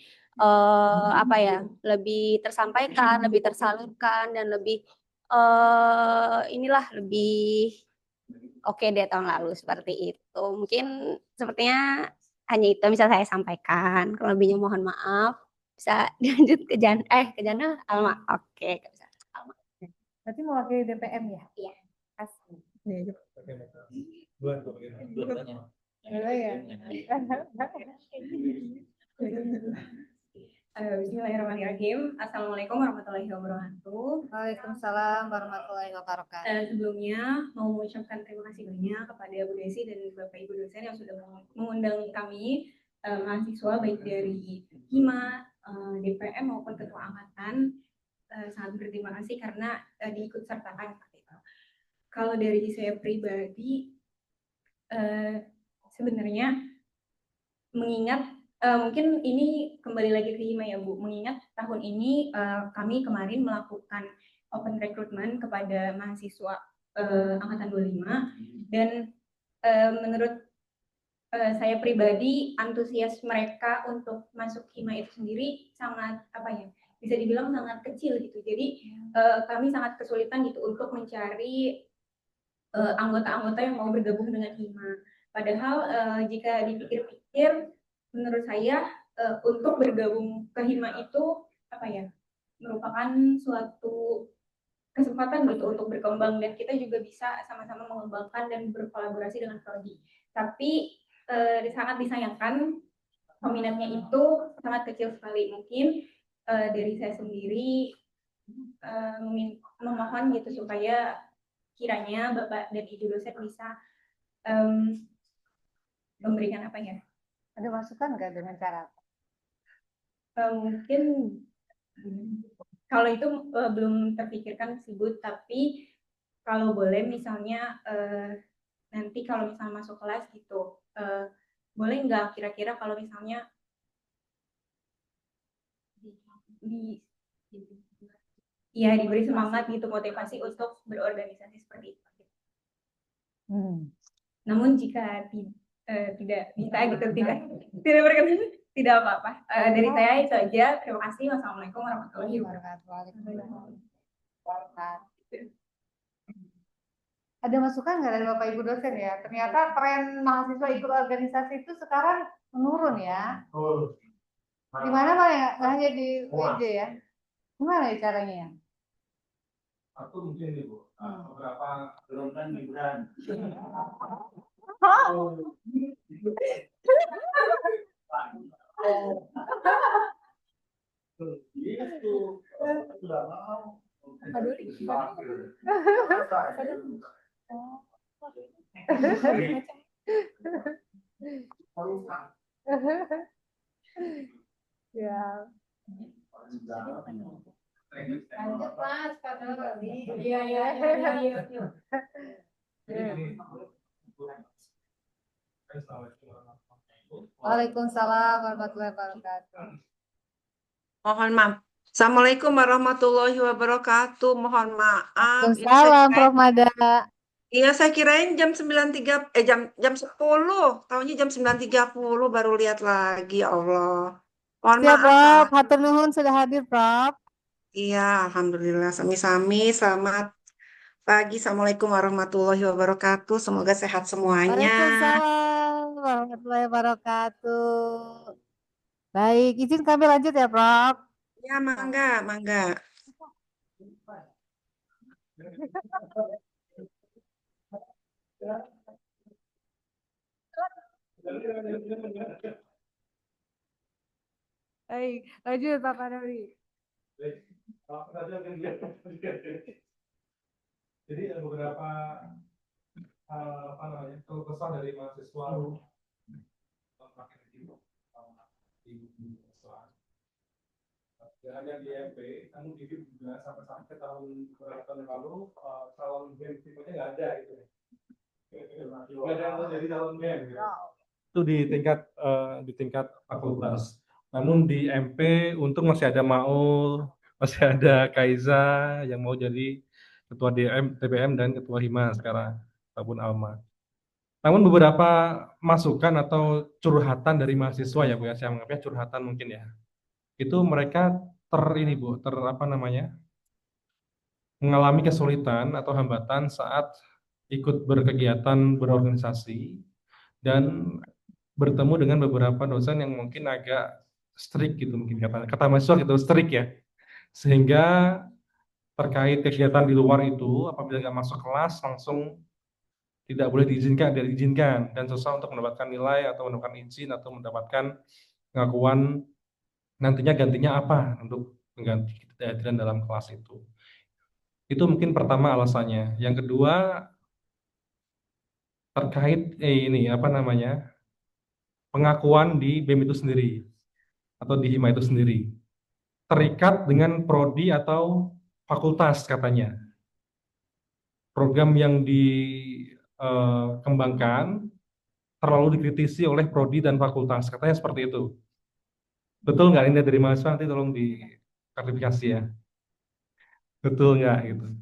apa ya, lebih tersampaikan, lebih tersalurkan dan lebih inilah lebih oke deh tahun lalu seperti itu. Mungkin sepertinya hanya itu yang bisa saya sampaikan. Kalau lebihnya mohon maaf. Bisa dilanjut ke Jana Alma. Oke, nggak bisa. Alma. Berarti mewakili DPM ya? Iya. Asli. Iya. Dua-duanya. Dua ya. Bismillahirrahmanirrahim. Assalamualaikum warahmatullahi wabarakatuh. Waalaikumsalam warahmatullahi wabarakatuh. Sebelumnya mau mengucapkan terima kasih banyak kepada Bu Desi dan Bapak Ibu dosen yang sudah mengundang kami mahasiswa baik dari HIMA, DPM maupun ketua angkatan. Sangat berterima kasih karena diikut sertakan seperti itu. Kalau dari saya pribadi sebenarnya mengingat mungkin ini kembali lagi ke HIMA ya Bu, mengingat tahun ini kami kemarin melakukan open recruitment kepada mahasiswa angkatan 25 dan menurut saya pribadi antusias mereka untuk masuk HIMA itu sendiri sangat bisa dibilang sangat kecil gitu. Jadi kami sangat kesulitan gitu untuk mencari anggota-anggota yang mau bergabung dengan HIMA. Padahal jika dipikir-pikir, menurut saya untuk bergabung ke HIMA itu merupakan suatu kesempatan gitu untuk berkembang dan kita juga bisa sama-sama mengembangkan dan berkolaborasi dengan prodi. Tapi sangat disayangkan peminatnya itu sangat kecil sekali. Mungkin dari saya sendiri memohon gitu supaya kiranya Bapak dan Ibu dosen bisa memberikan Ada masukan nggak dengan cara apa? mungkin kalau itu belum terpikirkan sih Bu, tapi kalau boleh misalnya nanti kalau misalnya masuk kelas gitu boleh nggak kira-kira kalau misalnya diberi semangat gitu, motivasi untuk berorganisasi seperti itu. Namun jika tidak bisa gitu, tidak berkenan, tidak apa-apa. Dari saya itu aja. Terima kasih. Wassalamualaikum warahmatullahi wabarakatuh. Ada masukan nggak dari Bapak Ibu dosen ya? Ternyata tren mahasiswa ikut organisasi itu sekarang menurun ya. Di mana Pak ya? Nggak hanya di UIJ ya. Gimana ya caranya ya? Aku mungkin nih Bu, beberapa gelombang liburan. Itu sudah mau. Ya. Lanjut Mas, padahal Iya. Waalaikumsalam warahmatullahi wabarakatuh. Mohon maaf. Assalamualaikum warahmatullahi wabarakatuh. Mohon maaf. Ini Waalaikumsalam Prof Mada. Iya, saya kirain jam 9.3 jam 10. Tahunya jam 9.30 baru lihat lagi, ya Allah. Mohon Siap maaf, Prof, Kak. hatur nuhun sudah hadir Prof. Iya, alhamdulillah. Sami-sami. Selamat pagi. Assalamualaikum warahmatullahi wabarakatuh. Semoga sehat semuanya. Waalaikumsalam warahmatullahi wabarakatuh. Baik, izin kami lanjut ya Prof. Ya, mangga, mangga. Baik, lanjut Pak Panawi. Jadi ada beberapa keluh kesah dari mahasiswa tidak hanya di MP, namun di HIP juga sampai tahun beberapa tahun lalu calon BEM tipenya nggak ada gitu. Nggak ada yang jadi calon BEM gitu. Itu di tingkat fakultas. Namun di MP untung masih ada Maul, masih ada Kaiza yang mau jadi ketua DPM dan ketua HIMA sekarang ataupun Alma. Namun beberapa masukan atau curhatan dari mahasiswa ya Bu ya, saya menganggapnya curhatan mungkin ya. Itu mereka mengalami kesulitan atau hambatan saat ikut berkegiatan berorganisasi dan bertemu dengan beberapa dosen yang mungkin agak strict gitu mungkin kata mahasiswa gitu strict ya, sehingga terkait kegiatan di luar itu apabila nggak masuk kelas langsung tidak boleh diizinkan dan susah untuk mendapatkan nilai atau mendapatkan izin atau mendapatkan pengakuan nantinya gantinya apa untuk mengganti kehadiran dalam kelas itu. Itu mungkin pertama alasannya. Yang kedua terkait ini apa namanya pengakuan di BEM itu sendiri atau di HIMA itu sendiri terikat dengan prodi atau fakultas katanya. Program yang dikembangkan terlalu dikritisi oleh prodi dan fakultas, katanya seperti itu. Betul nggak ini dari mahasiswa? Nanti tolong diklarifikasi ya. Betul nggak gitu?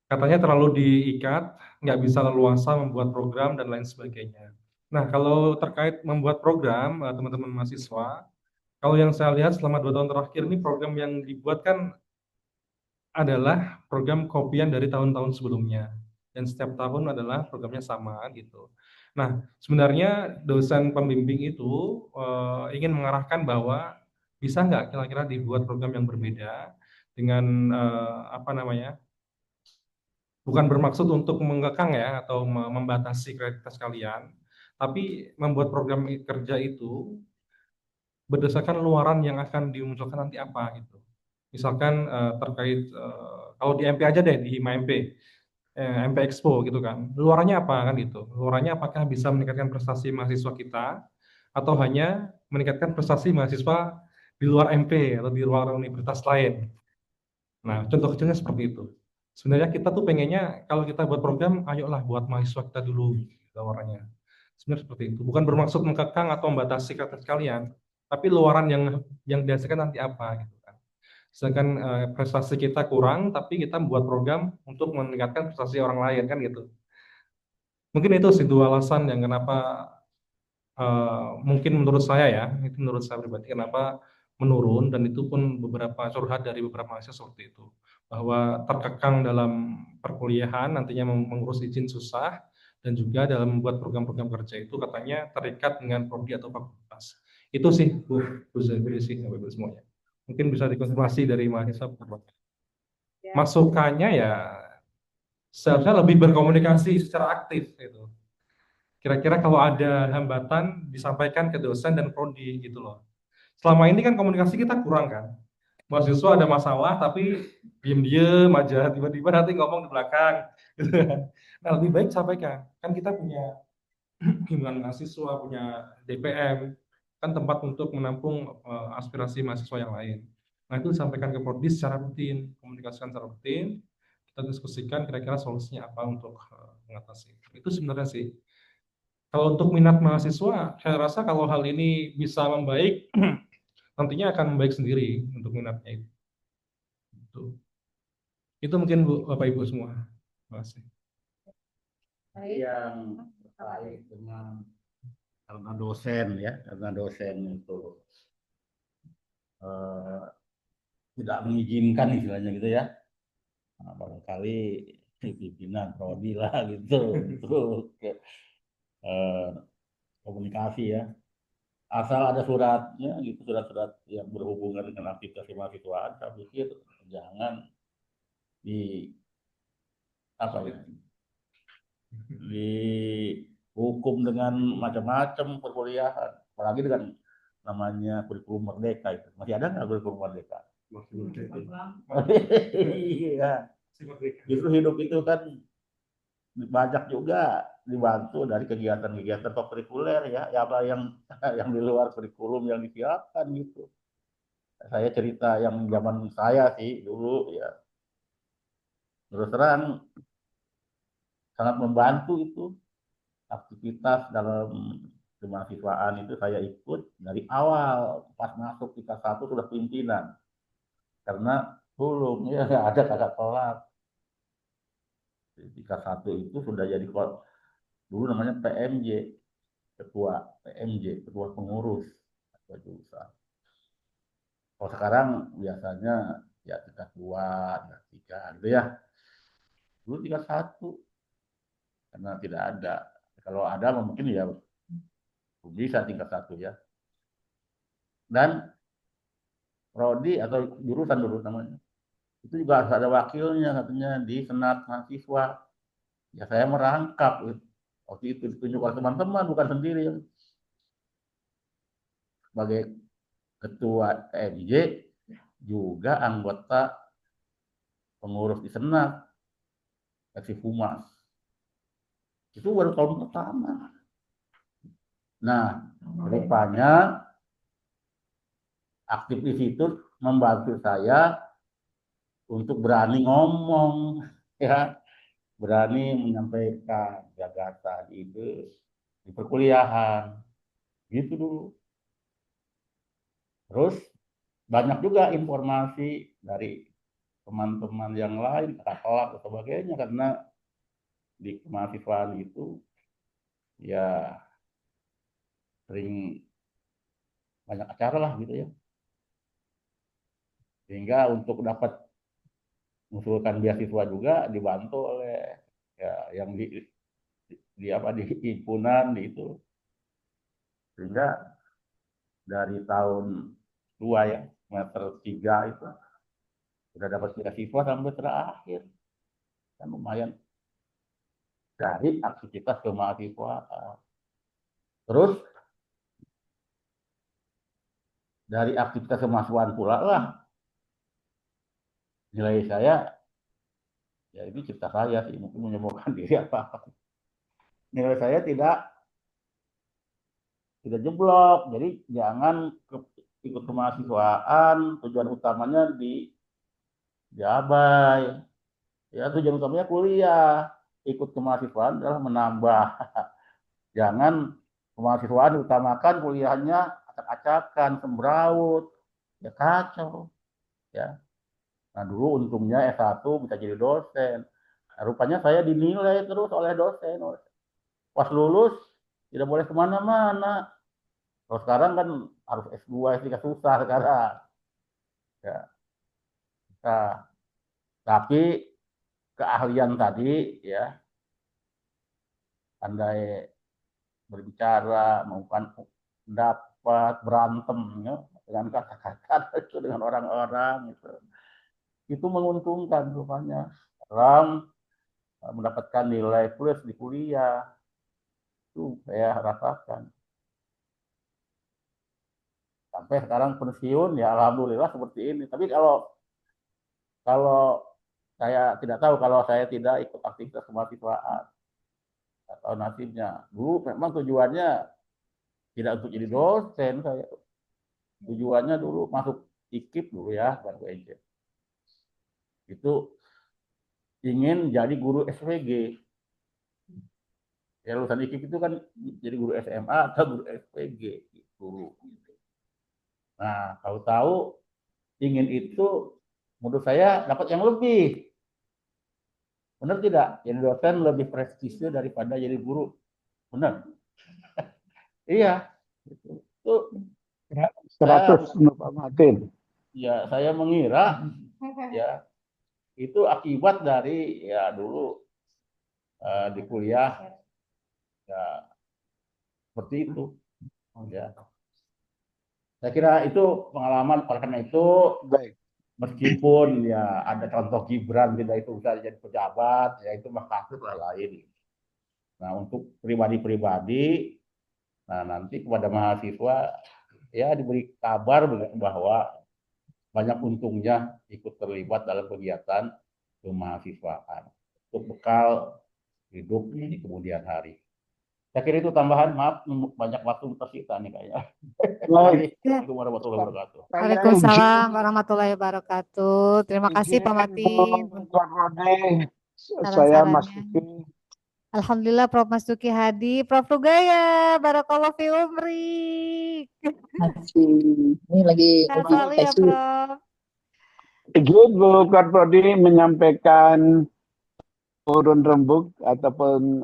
Katanya terlalu diikat, nggak bisa leluasa membuat program dan lain sebagainya. Nah, kalau terkait membuat program, teman-teman mahasiswa, kalau yang saya lihat selama 2 tahun terakhir ini program yang dibuat kan adalah program kopian dari tahun-tahun sebelumnya. Dan setiap tahun adalah programnya sama gitu. Nah, sebenarnya dosen pembimbing itu ingin mengarahkan bahwa bisa nggak kira-kira dibuat program yang berbeda dengan apa namanya, bukan bermaksud untuk mengekang ya atau membatasi kreativitas kalian, tapi membuat program kerja itu berdasarkan luaran yang akan dimunculkan nanti apa gitu. Misalkan terkait kalau di MP aja deh di HIMA MP, MP Expo gitu kan. Luarannya apa kan gitu. Luarannya apakah bisa meningkatkan prestasi mahasiswa kita atau hanya meningkatkan prestasi mahasiswa di luar MP atau di luar universitas lain. Nah, contoh kecilnya seperti itu. Sebenarnya kita tuh pengennya kalau kita buat program, ayolah buat mahasiswa kita dulu luarannya. Sebenarnya seperti itu. Bukan bermaksud mengekang atau membatasi kreativitas kalian, tapi luaran yang dihasilkan nanti apa gitu kan. Sedangkan prestasi kita kurang, tapi kita membuat program untuk meningkatkan prestasi orang lain kan gitu. Mungkin itu sih dua alasan yang kenapa mungkin menurut saya ya, itu menurut saya pribadi kenapa menurun dan itu pun beberapa curhat dari beberapa mahasiswa seperti itu. Bahwa terkekang dalam perkuliahan nantinya mengurus izin susah dan juga dalam membuat program-program kerja itu katanya terikat dengan prodi atau fakultas. Itu sih Bu Zafiri sih Bapak Ibu semuanya. Mungkin bisa dikonfirmasi dari mahasiswa. Masukannya ya seharusnya lebih berkomunikasi secara aktif gitu. Kira-kira kalau ada hambatan disampaikan ke dosen dan prodi gitu loh. Selama ini kan komunikasi kita kurang kan. Mahasiswa ada masalah tapi diem-diem aja, tiba-tiba nanti ngomong di belakang. Gitu kan. Nah lebih baik sampaikan. Kan kita punya himpunan mahasiswa, punya DPM, kan tempat untuk menampung aspirasi mahasiswa yang lain. Nah itu disampaikan ke prodi secara rutin, komunikasikan secara rutin, kita diskusikan kira-kira solusinya apa untuk mengatasi. Itu sebenarnya sih. Kalau untuk minat mahasiswa, saya rasa kalau hal ini bisa membaik, nantinya akan membaik sendiri untuk minatnya itu. Itu mungkin Bu, Bapak Ibu semua. Terima kasih. Yang terkait dengan karena dosen ya, karena dosen itu tidak mengizinkan istilahnya gitu ya. Nah, barangkali pimpinan prodi lah gitu untuk komunikasi ya. Asal ada suratnya gitu, surat-surat yang berhubungan dengan aktivitas kemahasiswaan, saya pikir jangan di apa ya, dihukum dengan macam-macam perkuliahan, apalagi dengan namanya kurikulum merdeka itu. Masih ada nggak kurikulum merdeka? Iya. Justru hidup itu kan banyak juga dibantu dari kegiatan-kegiatan kurikuler ya, apa yang di luar kurikulum yang disiapkan gitu. Saya cerita yang zaman saya sih dulu ya, terus terang sangat membantu itu aktivitas dalam kemahasiswaan itu saya ikut dari awal pas masuk tingkat 1 sudah pimpinan karena belum ya ada kakak kelas tingkat 1 itu sudah jadi dulu namanya PMJ ketua PMJ ketua pengurus ketua jurusan. Kalau sekarang biasanya ya tingkat 2 tingkat 3 gitu ya, dulu tingkat 1 karena tidak ada, kalau ada mungkin ya bisa tingkat 1 ya. Dan prodi atau jurusan dulu namanya. Itu juga harus ada wakilnya katanya di senat mahasiswa. Ya saya merangkap waktu itu ditunjuk oleh teman-teman bukan sendiri sebagai ketua TMJ juga anggota pengurus di senat seksi humas. Itu baru tahun pertama. Nah, rupanya aktif di situ membantu saya untuk berani ngomong, ya, berani menyampaikan gagasan ide di perkuliahan, gitu dulu. Terus banyak juga informasi dari teman-teman yang lain, kakak kelas dan sebagainya, karena di kemahasiswaan itu ya sering banyak acara lah gitu ya. Sehingga untuk dapat mengusulkan beasiswa juga dibantu oleh ya yang di apa di himpunan di itu. Sehingga dari tahun 2 ya, semester 3 itu sudah dapat beasiswa sampai terakhir. Kan lumayan dari aktivitas kemahasiswaan. Terus dari aktivitas kemahasiswaan pula lah nilai saya ya ini cipta saya sih, mungkin menyembuhkan diri apa. Nilai saya tidak jeblok, jadi jangan ikut kemahasiswaan, tujuan utamanya di abai. Ya tujuan utamanya kuliah, ikut kemahasiswaan adalah menambah. Jangan kemahasiswaan diutamakan, kuliahnya acak-acakan, sembraut, ya kacau. Ya. Nah dulu untungnya S1 bisa jadi dosen. Nah, rupanya saya dinilai terus oleh dosen. Pas lulus tidak boleh kemana-mana. Kalau sekarang kan harus S2, S3 susah sekarang. Ya. Nah, tapi keahlian tadi ya, pandai berbicara, melakukan pendapat, berantem ya, dengan kata-kata itu dengan orang-orang itu menguntungkan rupanya dalam mendapatkan nilai plus di kuliah. Itu saya rasakan. Sampai sekarang pensiun ya alhamdulillah seperti ini. Tapi kalau saya tidak tahu kalau saya tidak ikut aktivitas kemahasiswaan atau nasibnya. Dulu memang tujuannya tidak untuk jadi dosen saya. Tujuannya dulu masuk IKIP dulu ya, baru aja. Itu ingin jadi guru SPG. Ya lulusan IKIP itu kan jadi guru SMA atau guru SPG. Guru. Nah, kalau tahu ingin itu, menurut saya dapat yang lebih. Benar tidak? Jadi dosen lebih prestisius daripada jadi guru. Benar? Iya. Itu 100 Pak Martin. Ya, saya mengira ya itu akibat dari ya dulu di kuliah ya seperti itu. Ya. Saya kira itu pengalaman, oleh karena itu Baik. meskipun ya ada contoh Gibran tidak itu bisa jadi pejabat, ya itu mah kasus lain. Nah untuk pribadi-pribadi, nah nanti kepada mahasiswa ya diberi kabar bahwa banyak untungnya ikut terlibat dalam kegiatan kemahasiswaan untuk bekal hidup di kemudian hari. Saya kira itu tambahan, maaf banyak waktu tersita nih kayaknya. Assalamualaikum warahmatullahi wabarakatuh. Waalaikumsalam warahmatullahi wabarakatuh. Terima kasih Pak Martin. Saya Mas Duki. Alhamdulillah Prof Mas Duki Hadi, Prof Rugaya, Barakallah fi umrik. Ini lagi Selalu ya Prof. Izin Bu Karpodi menyampaikan urun rembuk ataupun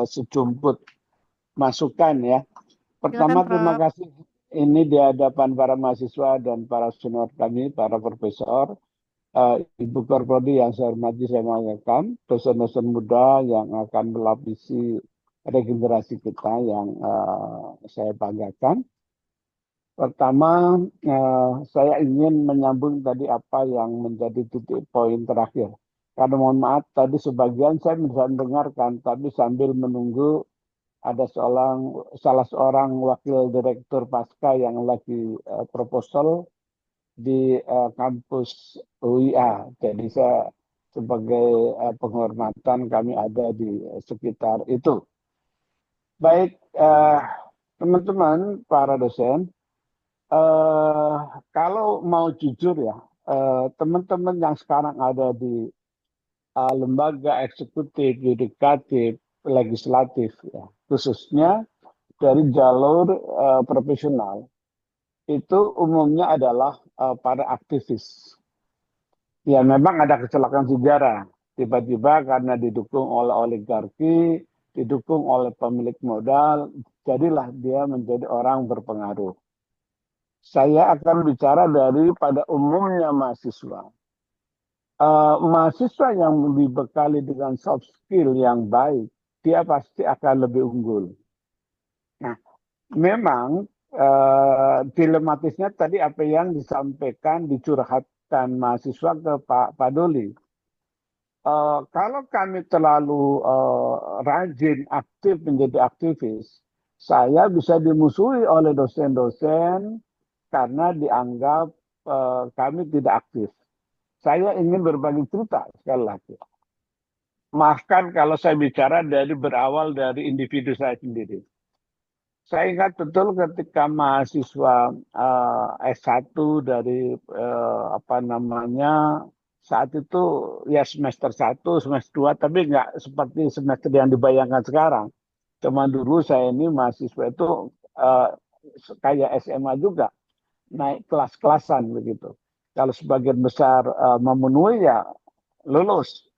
sejumput masukan ya. Pertama terima kasih ini di hadapan para mahasiswa dan para senior kami, para profesor, Ibu Karpodi yang saya hormati, saya mengatakan dosen-dosen muda yang akan melapisi regenerasi kita yang saya banggakan. Pertama, saya ingin menyambung tadi apa yang menjadi titik poin terakhir. Karena mohon maaf, tadi sebagian saya bisa mendengarkan, tapi sambil menunggu ada salah seorang wakil direktur Pasca yang lagi proposal di kampus UIA. Jadi saya sebagai penghormatan kami ada di sekitar itu. Baik, teman-teman, para dosen, kalau mau jujur ya, teman-teman yang sekarang ada di lembaga eksekutif, yudikatif, legislatif, ya, khususnya dari jalur profesional, itu umumnya adalah para aktivis. Ya memang ada kecelakaan sejarah, tiba-tiba karena didukung oleh oligarki, didukung oleh pemilik modal, jadilah dia menjadi orang berpengaruh. Saya akan bicara pada umumnya mahasiswa. Mahasiswa yang dibekali dengan soft skill yang baik, dia pasti akan lebih unggul. Nah, memang dilematisnya tadi apa yang disampaikan, dicurhatkan mahasiswa ke Pak Doli. Kalau kami terlalu rajin, aktif menjadi aktivis, saya bisa dimusuhi oleh dosen-dosen karena dianggap kami tidak aktif. Saya ingin berbagi cerita sekali lagi. Maafkan kalau saya bicara berawal dari individu saya sendiri. Saya ingat betul ketika mahasiswa S1 dari saat itu ya semester 1, semester 2, tapi nggak seperti semester yang dibayangkan sekarang. Cuma dulu saya ini mahasiswa itu kayak SMA juga, naik kelas-kelasan begitu. Kalau sebagian besar memenuhi ya lulus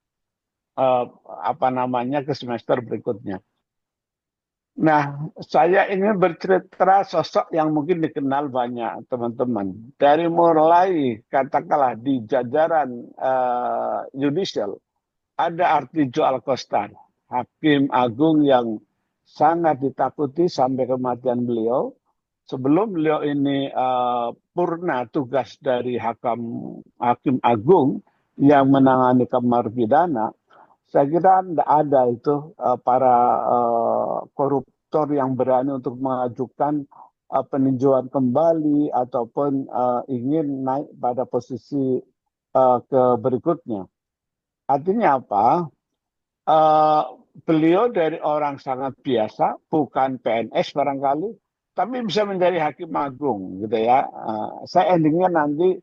ke semester berikutnya. Nah, saya ingin bercerita sosok yang mungkin dikenal banyak teman-teman. Dari mulai katakanlah di jajaran judicial, ada Artijo Alkostar, hakim agung yang sangat ditakuti sampai kematian beliau. Sebelum beliau ini purna tugas dari hakim agung yang menangani kamar pidana, saya kira tidak ada itu para koruptor yang berani untuk mengajukan peninjauan kembali ataupun ingin naik pada posisi ke berikutnya. Artinya apa? Beliau dari orang sangat biasa, bukan PNS barangkali, tapi bisa menjadi hakim agung, gitu ya. Saya endingnya nanti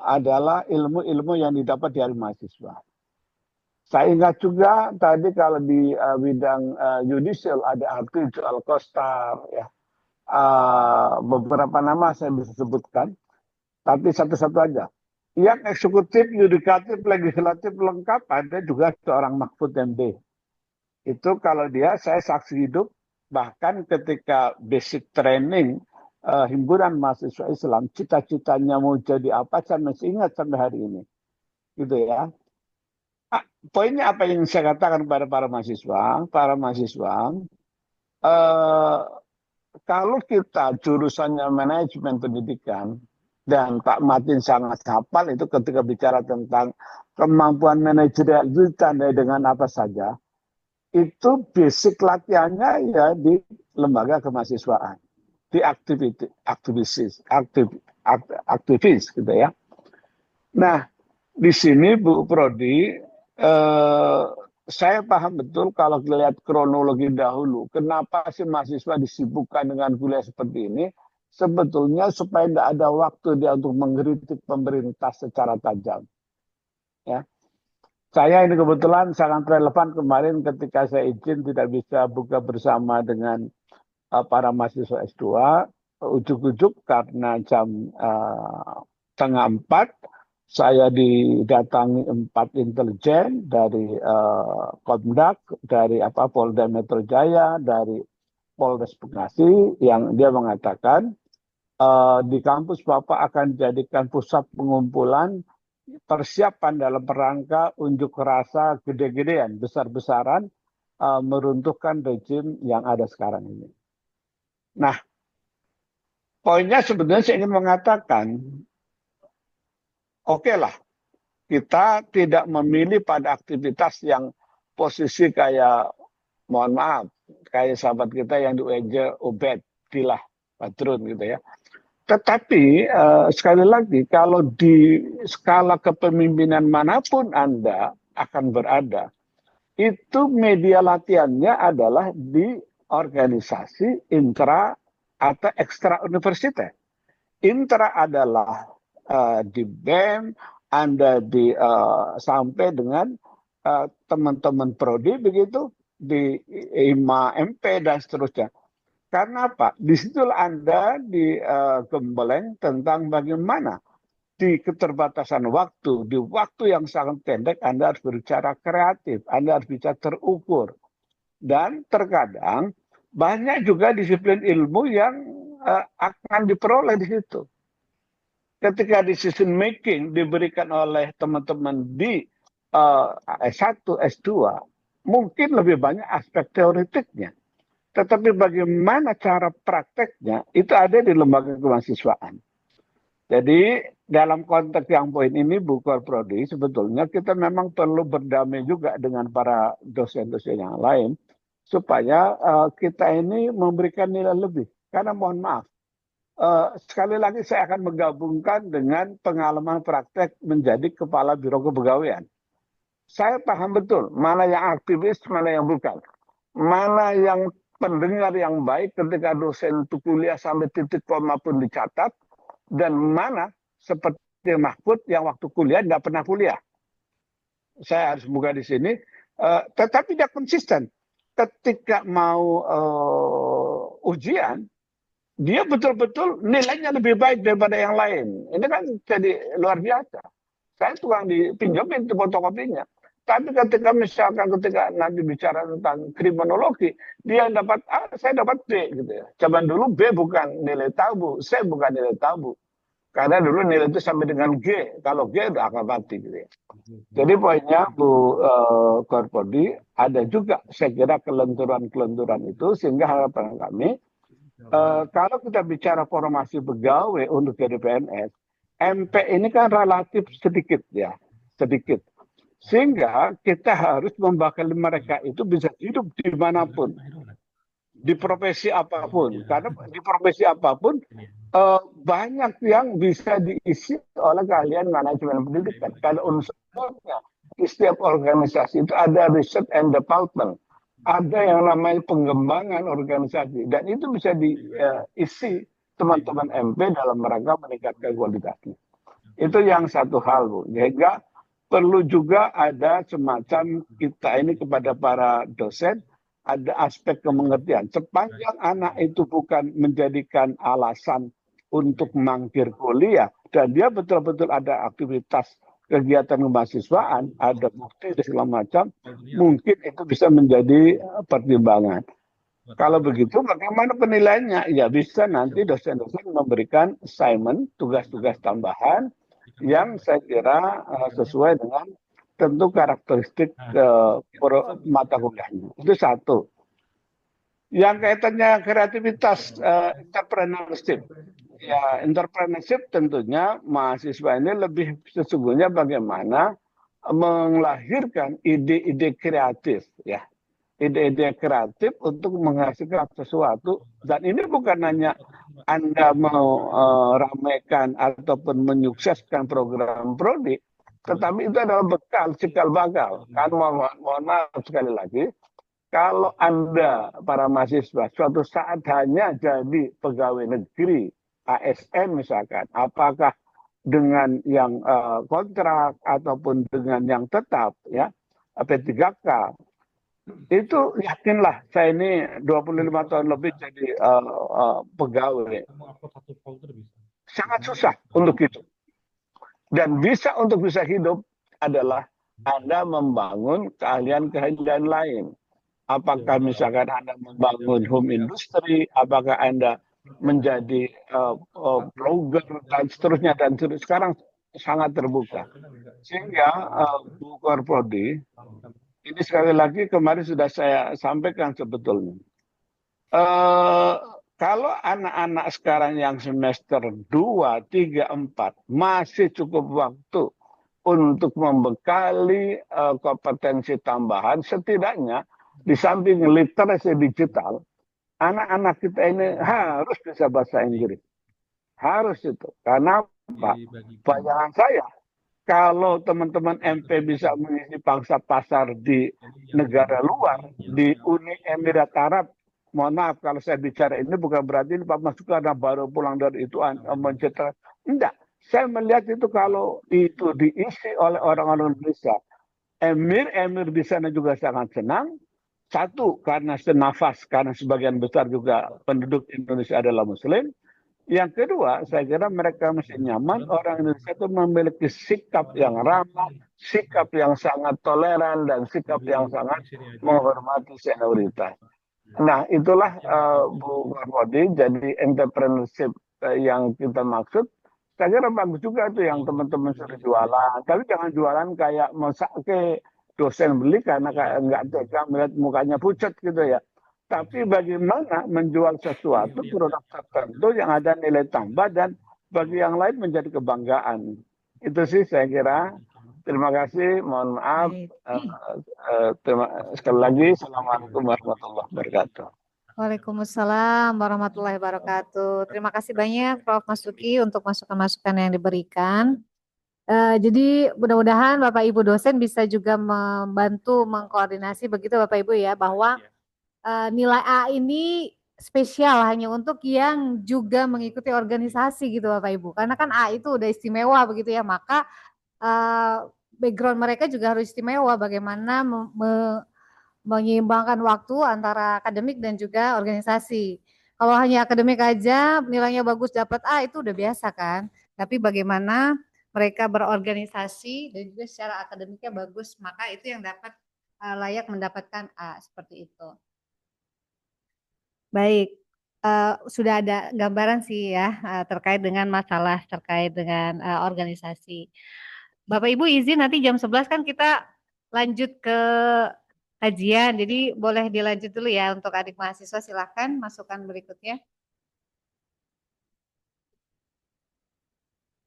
adalah ilmu-ilmu yang didapat dari mahasiswa. Saya ingat juga tadi kalau di bidang judicial ada Artijo Alkostar, ya. Beberapa nama saya bisa sebutkan, tapi satu-satu aja. Yang eksekutif, yudikatif, legislatif lengkap ada juga seorang Mahfud MD. Itu kalau dia, saya saksi hidup, bahkan ketika basic training himpunan mahasiswa Islam, cita-citanya mau jadi apa, saya masih ingat sampai hari ini. Gitu ya. Poinnya apa yang saya katakan kepada para mahasiswa? Para mahasiswa, kalau kita jurusannya manajemen pendidikan dan Pak Martin sangat hafal itu ketika bicara tentang kemampuan manajerial kita dengan apa saja, itu basic latihannya ya di lembaga kemahasiswaan, di aktivis gitu ya. Nah, di sini Bu Prodi, saya paham betul kalau lihat kronologi dahulu, kenapa sih mahasiswa disibukkan dengan kuliah seperti ini? Sebetulnya supaya tidak ada waktu dia untuk mengkritik pemerintah secara tajam. Ya. Saya ini kebetulan sangat relevan kemarin ketika saya izin tidak bisa buka bersama dengan para mahasiswa S2, ujuk-ujuk karena jam 3:30 saya didatangi 4 intelijen dari Komdak, dari Polda Metro Jaya, dari Polres Bekasi, yang dia mengatakan di kampus Bapak akan dijadikan pusat pengumpulan persiapan dalam rangka unjuk rasa gede-gedean, besar-besaran, meruntuhkan rejim yang ada sekarang ini. Nah, Poinnya sebenarnya saya ingin mengatakan, oke lah, kita tidak memilih pada aktivitas yang posisi kayak, mohon maaf, kayak sahabat kita yang di UEJ, Ubed, Dilah, Badrun gitu ya. Tetapi sekali lagi, kalau di skala kepemimpinan manapun Anda akan berada, itu media latihannya adalah di organisasi intra atau ekstra universitas. Intra adalah di BEM, Anda sampai dengan teman-teman prodi begitu, di IMA, MP, dan seterusnya. Karena apa? Disitulah Anda digembeleng tentang bagaimana di keterbatasan waktu, di waktu yang sangat pendek, Anda harus berbicara kreatif, Anda harus bicara terukur. Dan terkadang banyak juga disiplin ilmu yang akan diperoleh di situ. Ketika decision making diberikan oleh teman-teman di S1, S2, mungkin lebih banyak aspek teoretiknya. Tetapi bagaimana cara prakteknya, itu ada di lembaga kemahasiswaan. Jadi dalam konteks yang poin ini, Bu Korprodi, sebetulnya kita memang perlu berdamai juga dengan para dosen-dosen yang lain, supaya kita ini memberikan nilai lebih. Karena mohon maaf, sekali lagi saya akan menggabungkan dengan pengalaman praktek menjadi kepala biro kepegawaian. Saya paham betul mana yang aktivis, mana yang bukan. Mana yang pendengar yang baik ketika dosen itu kuliah sampai titik koma pun dicatat, dan mana seperti Mahfud yang waktu kuliah tidak pernah kuliah. Saya harus buka di sini, tetapi dia konsisten. Ketika mau ujian, dia betul-betul nilainya lebih baik daripada yang lain. Ini kan jadi luar biasa. Saya tukang dipinjemin itu fotokopinya. Tapi ketika misalkan nanti bicara tentang kriminologi, dia dapat A, saya dapat B gitu ya. Zaman dulu B bukan nilai tabu, C bukan nilai tabu. Karena dulu nilai itu sampai dengan G. Kalau G udah akan mati gitu ya. Jadi poinnya Bu Korpodi, ada juga saya kira kelenturan-kelenturan itu, sehingga harapan kami, kalau kita bicara formasi pegawai untuk jadi PNS, MP ini kan relatif sedikit ya, sedikit. Sehingga kita harus membekali mereka itu bisa hidup dimanapun, di profesi apapun. Karena di profesi apapun banyak yang bisa diisi oleh keahlian manajemen pendidikan. Karena unsurnya di setiap organisasi itu ada research and development, ada yang namanya pengembangan organisasi, dan itu bisa diisi teman-teman MP dalam rangka meningkatkan kualitasnya. Itu yang satu hal, Bu. Sehingga perlu juga ada semacam kita ini kepada para dosen, ada aspek kemengertian. Sepanjang anak itu bukan menjadikan alasan untuk mangkir kuliah, dan dia betul-betul ada aktivitas kegiatan kemahasiswaan, ada bukti dan segala macam, mungkin itu bisa menjadi pertimbangan. Kalau begitu, bagaimana penilaiannya? Ya bisa nanti dosen-dosen memberikan assignment, tugas-tugas tambahan, yang saya kira sesuai dengan tentu karakteristik mata kuliahnya. Itu satu. Yang kaitannya kreativitas, entrepreneurship. Ya, entrepreneurship tentunya mahasiswa ini lebih sesungguhnya bagaimana melahirkan ide-ide kreatif, ya. Ide-ide kreatif untuk menghasilkan sesuatu, dan ini bukan hanya Anda mau ramaikan ataupun menyukseskan program prodi, tetapi itu adalah bekal, cikal bakal. Kan mohon maaf sekali lagi, kalau Anda para mahasiswa suatu saat hanya jadi pegawai negeri, ASN misalkan, apakah dengan yang kontrak ataupun dengan yang tetap, ya, P3K, itu yakinlah saya ini 25 tahun lebih jadi pegawai. Sangat susah untuk itu. Dan untuk bisa hidup adalah Anda membangun keahlian-keahlian lain. Apakah misalkan Anda membangun home industry, apakah Anda menjadi blogger dan seterusnya, sekarang sangat terbuka. Sehingga Bu Korprodi, ini sekali lagi kemarin sudah saya sampaikan sebetulnya. Kalau anak-anak sekarang yang semester 2, 3, 4 masih cukup waktu untuk membekali kompetensi tambahan, setidaknya di samping literasi digital, anak-anak kita ini harus bisa bahasa Inggris. Harus itu. Karena apa? Bayangan saya, kalau teman-teman MP bisa mengisi pangsa pasar di negara luar, di Uni Emirat Arab, mohon maaf kalau saya bicara ini bukan berarti ini Pak Masuki karena baru pulang dari itu mencetak. Enggak. Saya melihat itu kalau itu diisi oleh orang-orang Indonesia, emir-emir di sana juga sangat senang. Satu, karena senafas, karena sebagian besar juga penduduk Indonesia adalah Muslim. Yang kedua, saya kira mereka mesti nyaman. Orang Indonesia itu memiliki sikap yang ramah, sikap yang sangat toleran, dan sikap yang sangat menghormati senioritas. Nah, itulah Bu Marwadi, jadi entrepreneurship yang kita maksud. Saya kira bagus juga itu yang teman-teman sudah jualan. Tapi jangan jualan kayak ke dosen beli karena kayak nggak tega melihat mukanya pucat gitu ya. Tapi bagaimana menjual sesuatu produk tertentu yang ada nilai tambah dan bagi yang lain menjadi kebanggaan. Itu sih saya kira. Terima kasih, mohon maaf. Sekali lagi, Assalamualaikum warahmatullahi wabarakatuh. Waalaikumsalam warahmatullahi wabarakatuh. Terima kasih banyak Prof. Masuki untuk masukan-masukan yang diberikan. Jadi mudah-mudahan Bapak Ibu dosen bisa juga membantu mengkoordinasi begitu Bapak Ibu ya, bahwa nilai A ini spesial hanya untuk yang juga mengikuti organisasi gitu Bapak Ibu. Karena kan A itu udah istimewa begitu ya, maka background mereka juga harus istimewa, bagaimana menyeimbangkan waktu antara akademik dan juga organisasi. Kalau hanya akademik aja nilainya bagus dapat A itu udah biasa kan, tapi bagaimana mereka berorganisasi dan juga secara akademiknya bagus, maka itu yang dapat layak mendapatkan A, seperti itu. Baik, sudah ada gambaran sih ya terkait dengan masalah terkait dengan organisasi. Bapak Ibu izin nanti jam 11 kan kita lanjut ke kajian, jadi boleh dilanjut dulu ya untuk adik mahasiswa, silahkan masukan berikutnya.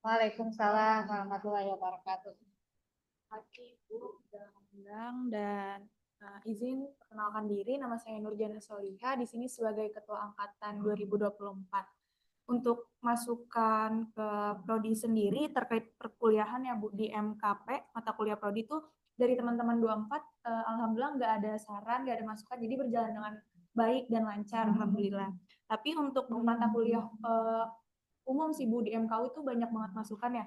Waalaikumsalam warahmatullahi wabarakatuh. Ibu dan izin perkenalkan diri, nama saya Nurjana Soliha, di sini sebagai Ketua Angkatan 2024. Untuk masukan ke prodi sendiri terkait perkuliahan ya Bu, di MKP, mata kuliah prodi itu dari teman-teman 24, alhamdulillah nggak ada saran, nggak ada masukan, jadi berjalan dengan baik dan lancar, alhamdulillah. Tapi untuk mata kuliah umum sih Bu, di MKU itu banyak banget masukan ya.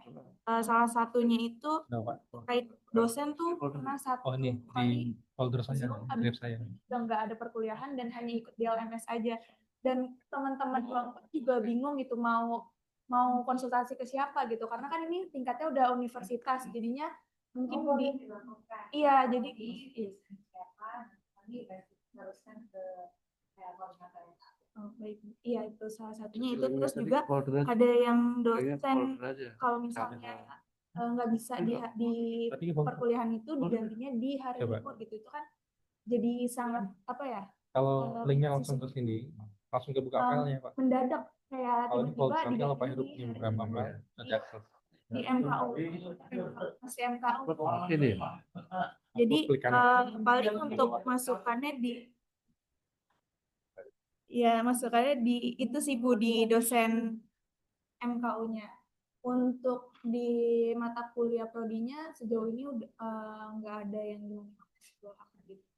Salah satunya itu terkait dosen tuh pernah satu ini kali di folder saya, drive saya. udah nggak ada perkuliahan dan hanya ikut di LMS aja. Dan teman-teman juga bingung gitu mau konsultasi ke siapa gitu, karena kan ini tingkatnya udah universitas, jadinya mungkin iya jadi haruskan ke baik, iya itu salah satunya itu. Terus juga ada yang dosen kalau misalnya nggak bisa di perkuliahan itu digantinya di hari libur gitu, itu kan jadi sangat apa ya, kalau linknya langsung ke sini, langsung ke buka filenya Pak. Mendadak kayak Kalau ini folder tiba-tiba kalau Pak Heru punya berapa file, nanti akses. di MKU masih MKU Ini. jadi paling untuk masukannya di itu sih Bu, di dosen MKU-nya. Untuk di mata kuliah prodinya sejauh ini udah nggak ada yang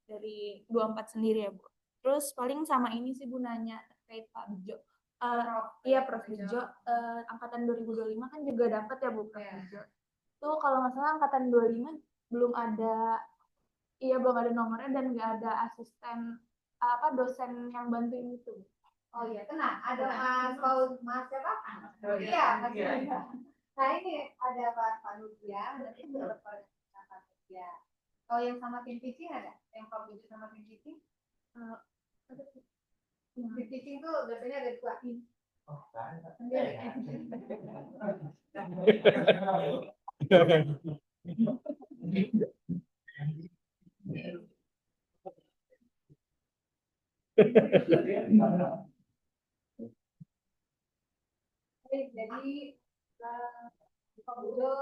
dari 24 sendiri ya Bu. Terus paling sama ini sih Bu, nanya terkait Pak Bejo. Iya Prof Bejo, angkatan 2025 kan juga dapat ya Bu Prof Bejo. Tuh kalau nggak salah angkatan 25 belum ada nomornya dan nggak ada asisten dosen yang bantuin itu. Oh iya, tenang. Ada Mas siapa? Iya, Mas Nurja. Nah ini ada Pak Nurja, nanti sudah Pak Nurja. Kalau yang sama tim teaching ada? Yang Pak Nurja sama tim teaching? Tim teaching tuh biasanya ada 2 tim. Oh, Jadi Pak Budo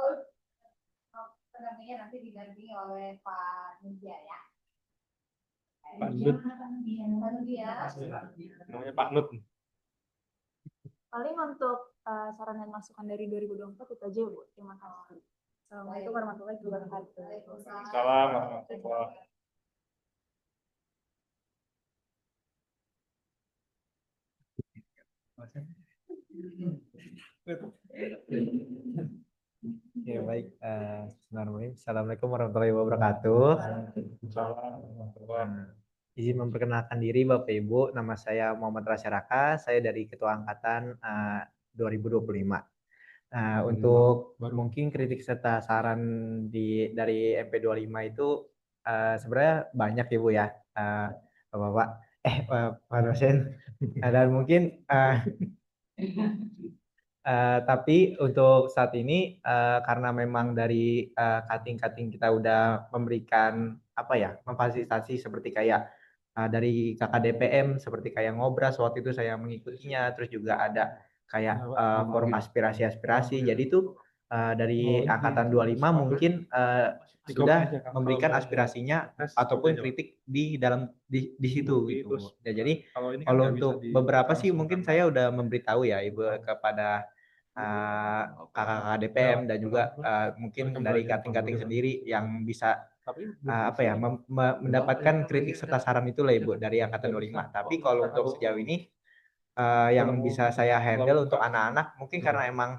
pendampingnya nanti didampingi oleh Pak Nujia ya. Pak Nut. Pak Nujia. Namanya Pak Nut. Paling untuk saran dan masukan dari 2024 itu aja, Bu. Terima kasih. Assalamualaikum warahmatullahi wabarakatuh. Salam warahmatullahi. Ya baik, bismillahirrahmanirrahim. Assalamualaikum warahmatullahi wabarakatuh. Izin memperkenalkan diri Bapak Ibu, nama saya Muhammad Rasyaraka, saya dari Ketua Angkatan 2025. Untuk mungkin kritik serta saran dari MP25 itu sebenarnya banyak ya Bu ya, Bapak, Pak dosen, dan mungkin tapi untuk saat ini karena memang dari cutting-cutting kita udah memberikan apa ya, memfasilitasi seperti kayak dari KKDPM seperti kayak ngobras waktu itu saya mengikutinya, terus juga ada kayak forum aspirasi-aspirasi. Jadi tuh dari angkatan 25 mungkin sudah memberikan aspirasinya ataupun kritik di dalam di situ gitu. Ya, jadi kalau untuk beberapa sih mungkin saya udah memberitahu ya Ibu kepada kakak DPM dan juga mungkin dari kating-kating sendiri yang bisa apa ya mendapatkan kritik serta saran itu lah Ibu dari angkatan 25. Tapi kalau untuk sejauh ini yang bisa saya handle untuk anak-anak mungkin karena emang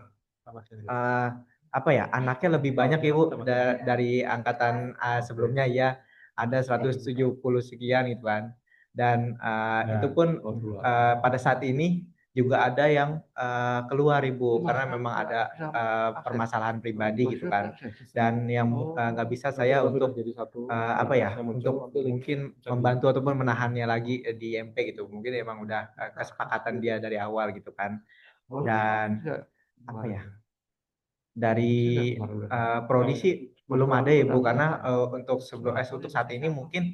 apa ya anaknya lebih banyak Ibu dari angkatan sebelumnya ya, ada 170 sekian gitu kan. Dan itu pun pada saat ini juga ada yang keluar Ibu karena memang ada permasalahan pribadi gitu kan, dan yang nggak bisa saya untuk apa ya untuk mungkin membantu ataupun menahannya lagi di MP gitu, mungkin emang udah kesepakatan dia dari awal gitu kan. Dan apa ya dari prodi sih belum ada Ibu karena untuk sebelum untuk saat ini mungkin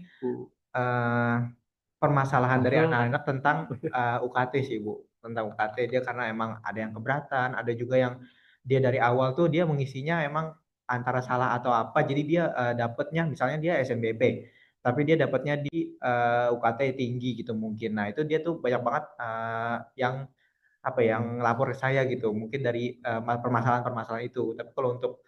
permasalahan dari anak-anak tentang UKT sih Bu, tentang UKT dia karena emang ada yang keberatan, ada juga yang dia dari awal tuh dia mengisinya emang antara salah atau apa, jadi dia dapatnya misalnya dia SNBP tapi dia dapatnya di UKT tinggi gitu mungkin. Nah itu dia tuh banyak banget yang apa yang lapor ke saya gitu mungkin dari permasalahan-permasalahan itu. Tapi kalau untuk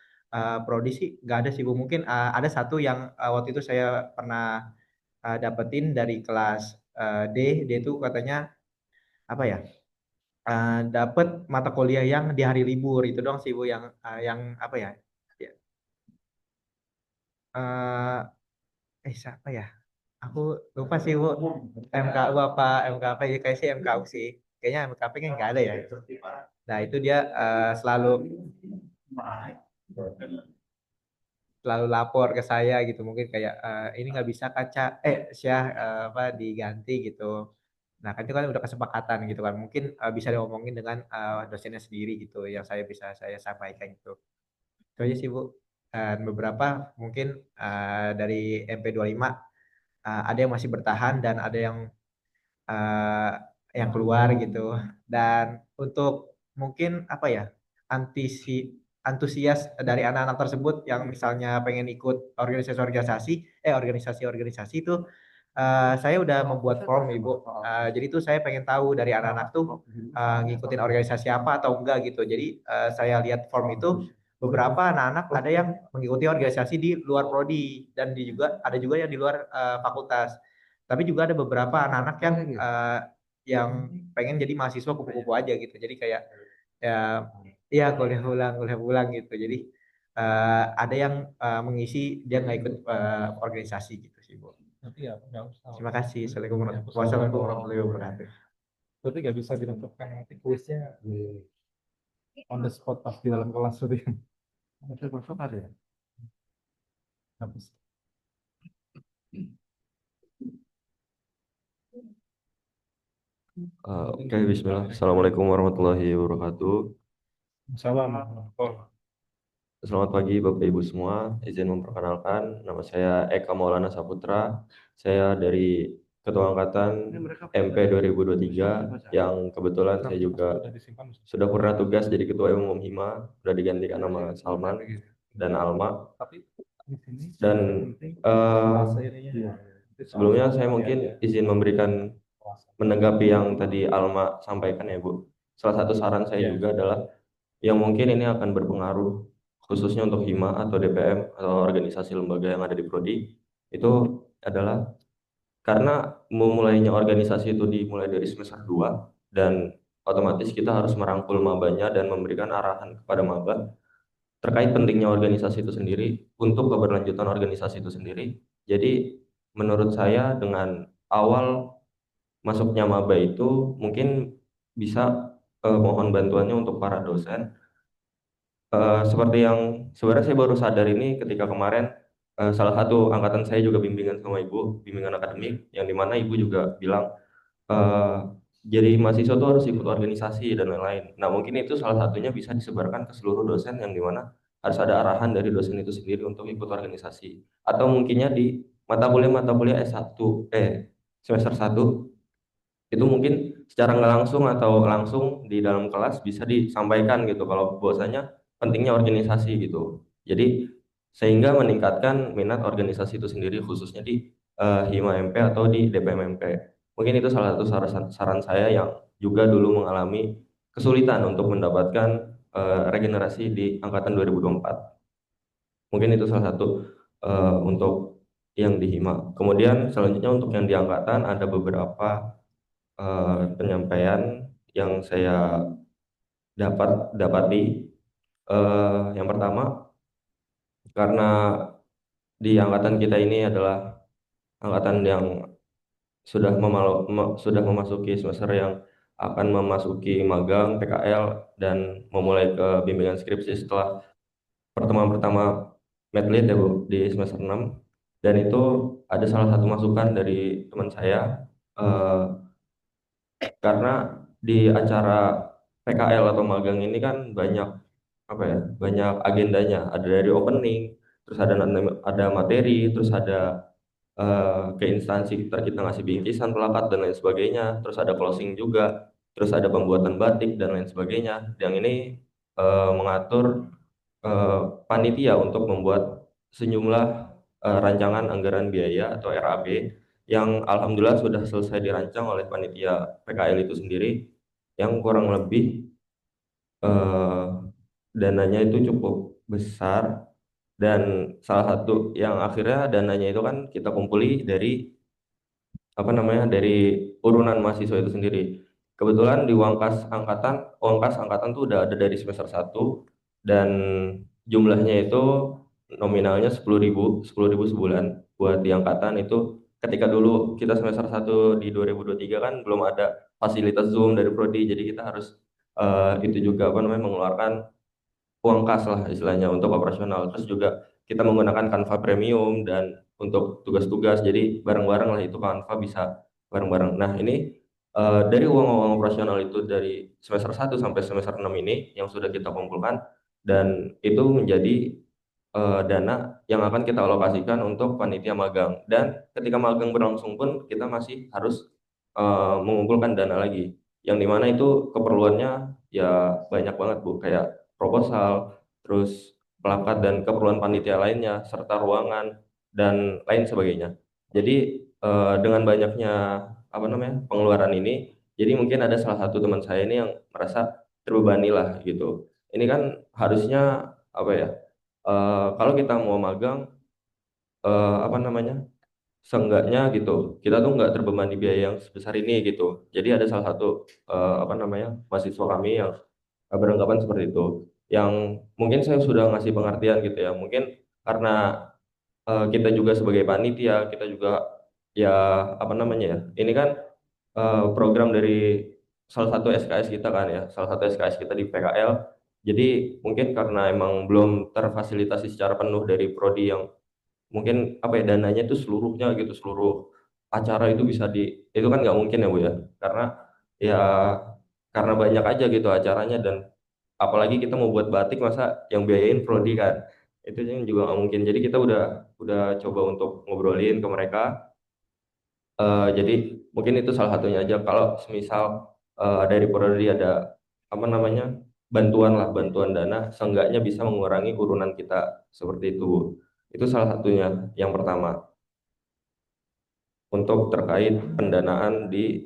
prodi sih nggak ada sih Bu, mungkin ada satu yang waktu itu saya pernah dapetin dari kelas D itu katanya apa ya dapat mata kuliah yang di hari libur itu doang sih Bu yang apa ya, ya siapa ya aku lupa sih Bu, MKU apa MKP ya, kayak sih MKU sih kayaknya, MKP kan nggak ada ya itu. Nah itu dia selalu lapor ke saya gitu mungkin kayak ini nggak bisa kaca Syah apa diganti gitu. Nah kan itu kan udah kesepakatan gitu kan, mungkin bisa diomongin dengan dosennya sendiri gitu yang saya sampaikan gitu. Itu aja sih Bu. Dan beberapa mungkin dari MP25 ada yang masih bertahan dan ada uh, yang keluar gitu. Dan untuk mungkin apa ya antusias dari anak-anak tersebut yang misalnya pengen ikut organisasi-organisasi itu saya udah membuat form Ibu. Jadi tuh saya pengen tahu dari anak-anak tuh ngikutin organisasi apa atau enggak gitu. Jadi saya lihat form itu beberapa anak-anak ada yang mengikuti organisasi di luar prodi dan ada juga yang di luar fakultas. Tapi juga ada beberapa anak-anak yang pengen jadi mahasiswa kupu-kupu aja gitu. Jadi kayak ya kuliah ulang gitu. Jadi ada yang mengisi dia nggak ikut organisasi gitu sih Bu. Nanti ya nggak usah. Terima kasih. Assalamualaikum warahmatullahi wabarakatuh. Berarti nggak bisa ditentukan nanti kuisnya on the spot pas di dalam kelas berarti. Ada besok ada ya? Habis. Oke, bismillah. Assalamualaikum warahmatullahi wabarakatuh. Assalamualaikum. Selamat pagi Bapak Ibu semua. Izin memperkenalkan, nama saya Eka Maulana Saputra. Saya dari Ketua Angkatan MP 2023 yang kebetulan saya juga sudah pernah tugas jadi Ketua Umum Hima, sudah digantikan nama Salman dan Alma. Dan sebelumnya saya mungkin izin memberikan menanggapi yang tadi Alma sampaikan ya Bu. Salah satu saran saya juga adalah yang mungkin ini akan berpengaruh khususnya untuk Hima atau DPM atau organisasi lembaga yang ada di Prodi itu adalah karena memulainya organisasi itu dimulai dari semester 2 dan otomatis kita harus merangkul mabanya dan memberikan arahan kepada maba terkait pentingnya organisasi itu sendiri untuk keberlanjutan organisasi itu sendiri. Jadi menurut saya dengan awal masuknya maba itu mungkin bisa mohon bantuannya untuk para dosen. Seperti yang sebenarnya saya baru sadar ini ketika kemarin salah satu angkatan saya juga bimbingan sama ibu, bimbingan akademik, yang dimana ibu juga bilang eh, jadi mahasiswa tuh harus ikut organisasi dan lain-lain. Nah mungkin itu salah satunya bisa disebarkan ke seluruh dosen yang dimana harus ada arahan dari dosen itu sendiri untuk ikut organisasi. Atau mungkinnya di mata kuliah S1 semester 1 itu mungkin secara nggak langsung atau langsung di dalam kelas bisa disampaikan gitu kalau bahwasanya pentingnya organisasi gitu. Jadi sehingga meningkatkan minat organisasi itu sendiri khususnya di Hima MP atau di DPM MP. Mungkin itu salah satu saran saya yang juga dulu mengalami kesulitan untuk mendapatkan regenerasi di angkatan 2024. Mungkin itu salah satu untuk yang di Hima. Kemudian selanjutnya untuk yang di angkatan ada beberapa penyampaian yang saya dapati. Yang pertama, karena di angkatan kita ini adalah angkatan yang sudah memasuki semester yang akan memasuki magang PKL dan memulai ke bimbingan skripsi setelah pertemuan pertama medlit ya Bu di semester 6. Dan itu ada salah satu masukan dari teman saya eh, karena di acara PKL atau magang ini kan banyak apa ya, banyak agendanya, ada dari opening, terus ada materi, terus ada ke instansi kita ngasih bingkisan, plakat dan lain sebagainya, terus ada closing juga, terus ada pembuatan batik dan lain sebagainya. Yang ini mengatur panitia untuk membuat sejumlah rancangan anggaran biaya atau RAB yang alhamdulillah sudah selesai dirancang oleh panitia PKL itu sendiri yang kurang lebih eh, dananya itu cukup besar dan salah satu yang akhirnya dananya itu kan kita kumpuli dari apa namanya dari urunan mahasiswa itu sendiri. Kebetulan di uang kas angkatan tuh udah ada dari semester 1 dan jumlahnya itu nominalnya 10.000 sebulan buat di angkatan itu ketika dulu kita semester 1 di 2023 kan belum ada fasilitas Zoom dari prodi jadi kita harus itu juga apa namanya mengeluarkan uang kas lah istilahnya untuk operasional. Terus juga kita menggunakan Canva Premium dan untuk tugas-tugas jadi bareng-bareng lah itu Canva bisa bareng-bareng. Nah ini dari uang-uang operasional itu dari semester 1 sampai semester 6 ini yang sudah kita kumpulkan dan itu menjadi dana yang akan kita alokasikan untuk panitia magang dan ketika magang berlangsung pun kita masih harus mengumpulkan dana lagi yang dimana itu keperluannya ya banyak banget Bu kayak proposal terus plakat dan keperluan panitia lainnya serta ruangan dan lain sebagainya. Jadi dengan banyaknya apa namanya pengeluaran ini jadi mungkin ada salah satu teman saya ini yang merasa terbebani lah gitu. Ini kan harusnya apa ya kalau kita mau magang apa namanya seenggaknya gitu kita tuh nggak terbebani biaya yang sebesar ini gitu jadi ada salah satu apa namanya mahasiswa kami yang beranggapan seperti itu yang mungkin saya sudah ngasih pengertian gitu ya mungkin karena kita juga sebagai panitia kita juga ya apa namanya ya ini kan program dari salah satu SKS kita kan ya salah satu SKS kita di PKL jadi mungkin karena emang belum terfasilitasi secara penuh dari prodi yang mungkin apa ya dananya itu seluruhnya gitu seluruh acara itu bisa itu kan nggak mungkin ya Bu ya karena ya karena banyak aja gitu acaranya dan apalagi kita mau buat batik masa yang biayain prodi kan itu yang juga nggak mungkin jadi kita udah coba untuk ngobrolin ke mereka Jadi mungkin itu salah satunya aja. Kalau semisal dari Prodi ada apa namanya bantuan dana, seenggaknya bisa mengurangi urunan kita seperti itu, Bu. Itu salah satunya yang pertama untuk terkait pendanaan di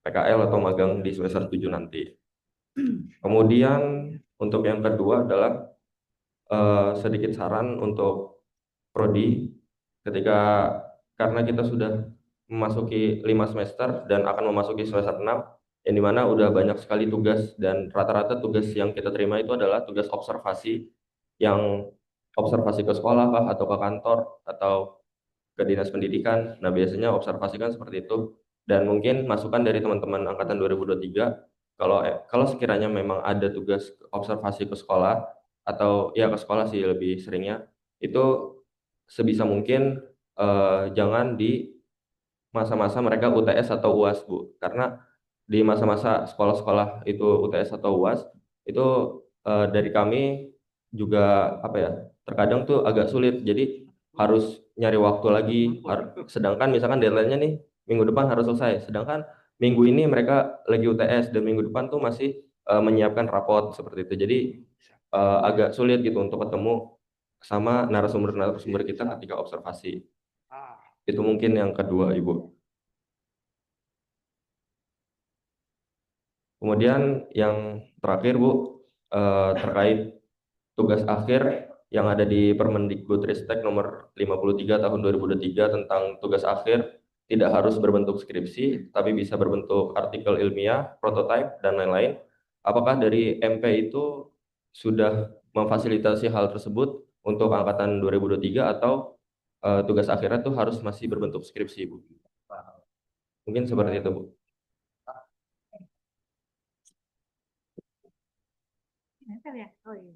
PKL atau magang di semester 7 nanti. Kemudian untuk yang kedua adalah sedikit saran untuk Prodi ketika karena kita sudah memasuki 5 semester dan akan memasuki semester 6 yang dimana udah banyak sekali tugas dan rata-rata tugas yang kita terima itu adalah tugas observasi yang observasi ke sekolah kah, atau ke kantor atau ke dinas pendidikan. Nah, biasanya observasi kan seperti itu. Dan mungkin masukan dari teman-teman angkatan 2023, kalau sekiranya memang ada tugas observasi ke sekolah atau ya ke sekolah sih lebih seringnya, itu sebisa mungkin jangan di masa-masa mereka UTS atau UAS, Bu. Karena di masa-masa sekolah-sekolah itu UTS atau UAS, itu dari kami juga apa ya, terkadang tuh agak sulit. Jadi harus nyari waktu lagi. Sedangkan misalkan deadline-nya nih minggu depan harus selesai. Sedangkan minggu ini mereka lagi UTS dan minggu depan tuh masih menyiapkan rapot seperti itu. Jadi agak sulit gitu untuk ketemu sama narasumber-narasumber kita ketika observasi. Itu mungkin yang kedua, Ibu. Kemudian yang terakhir, Bu, terkait tugas akhir yang ada di Permendikbudristek nomor 53 tahun 2023 tentang tugas akhir tidak harus berbentuk skripsi, tapi bisa berbentuk artikel ilmiah, prototipe, dan lain-lain. Apakah dari MP itu sudah memfasilitasi hal tersebut untuk angkatan 2023 atau tugas akhirnya itu harus masih berbentuk skripsi, Bu? Mungkin seperti itu, Bu. Oh, iya.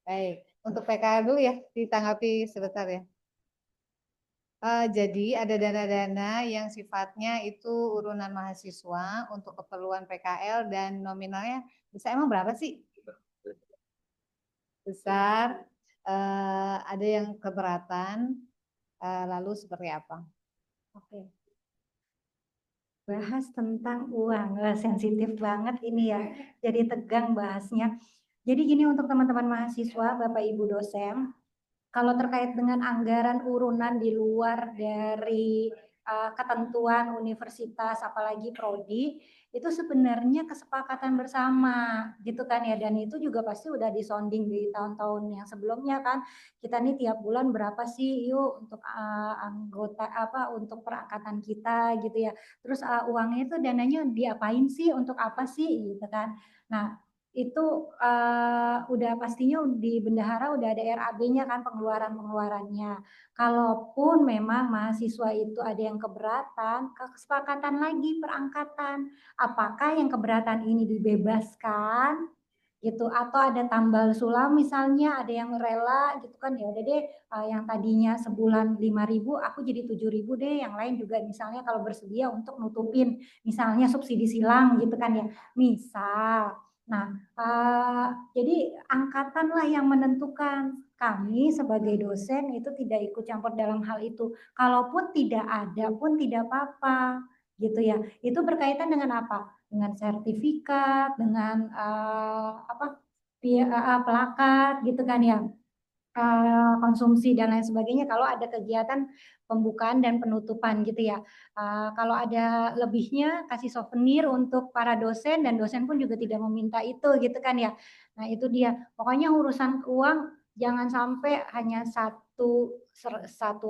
Baik, untuk PK dulu ya, ditanggapi sebentar ya. Jadi ada dana-dana yang sifatnya itu urunan mahasiswa untuk keperluan PKL dan nominalnya bisa emang berapa sih? Besar, ada yang keberatan, lalu seperti apa? Oke. Bahas tentang uang, sensitif banget ini ya. Jadi tegang bahasnya. Jadi gini untuk teman-teman mahasiswa, Bapak Ibu dosen, kalau terkait dengan anggaran urunan di luar dari ketentuan universitas, apalagi prodi, itu sebenarnya kesepakatan bersama, gitu kan ya. Dan itu juga pasti udah disonding di tahun-tahun yang sebelumnya kan. Kita nih tiap bulan berapa sih, yuk untuk anggota untuk perangkatan kita, gitu ya. Terus uangnya itu dananya diapain sih, untuk apa sih, gitu kan. Nah, itu udah pastinya di bendahara udah ada RAB-nya kan, pengeluarannya. Kalaupun memang mahasiswa itu ada yang keberatan, kesepakatan lagi perangkatan. Apakah yang keberatan ini dibebaskan gitu, atau ada tambal sulam misalnya, ada yang rela gitu kan, ya udah deh yang tadinya sebulan 5.000 aku jadi 7.000 deh, yang lain juga misalnya kalau bersedia untuk nutupin misalnya subsidi silang gitu kan ya, misal. Nah, jadi angkatan lah yang menentukan. Kami sebagai dosen itu tidak ikut campur dalam hal itu. Kalaupun tidak ada pun tidak apa-apa, gitu ya. Itu berkaitan dengan apa? Dengan sertifikat, dengan plakat, gitu kan ya. Konsumsi dan lain sebagainya kalau ada kegiatan pembukaan dan penutupan gitu ya. Kalau ada lebihnya kasih souvenir untuk para dosen, dan dosen pun juga tidak meminta itu gitu kan ya. Nah itu dia, pokoknya urusan uang jangan sampai hanya satu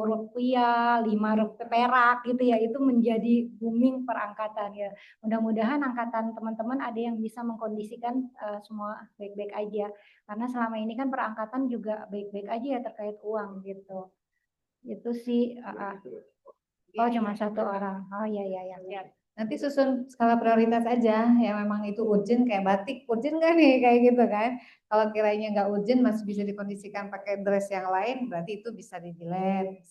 rupiah, 5 rupiah perak gitu ya, itu menjadi booming perangkatan ya. Mudah-mudahan angkatan teman-teman ada yang bisa mengkondisikan semua baik-baik aja. Karena selama ini kan perangkatan juga baik-baik aja ya terkait uang gitu. Itu sih. Oh cuma satu orang. Oh iya iya ya. Nanti susun skala prioritas aja yang memang itu urgent, kayak batik urgent nggak nih kayak gitu kan. Kalau kiranya nggak urgent masih bisa dikondisikan pakai dress yang lain, berarti itu bisa di-delete.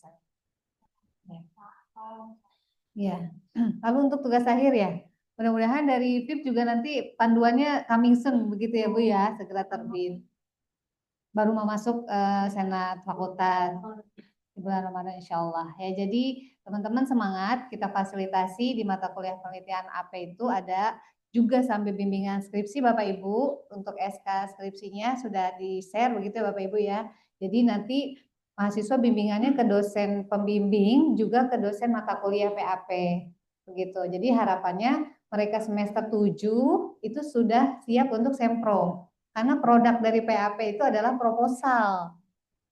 Ya. Lalu untuk tugas akhir ya, mudah-mudahan dari VIP juga nanti panduannya coming soon begitu ya Bu ya, segera terbit. Baru mau masuk senat fakultas. di bulan Ramadan insya Allah ya. Jadi teman-teman semangat, kita fasilitasi di mata kuliah penelitian AP itu ada juga sampai bimbingan skripsi Bapak Ibu. Untuk SK skripsinya sudah di-share begitu ya Bapak Ibu ya. Jadi nanti mahasiswa bimbingannya ke dosen pembimbing juga ke dosen mata kuliah PAP begitu. Jadi harapannya mereka semester 7 itu sudah siap untuk sempro. Karena produk dari PAP itu adalah proposal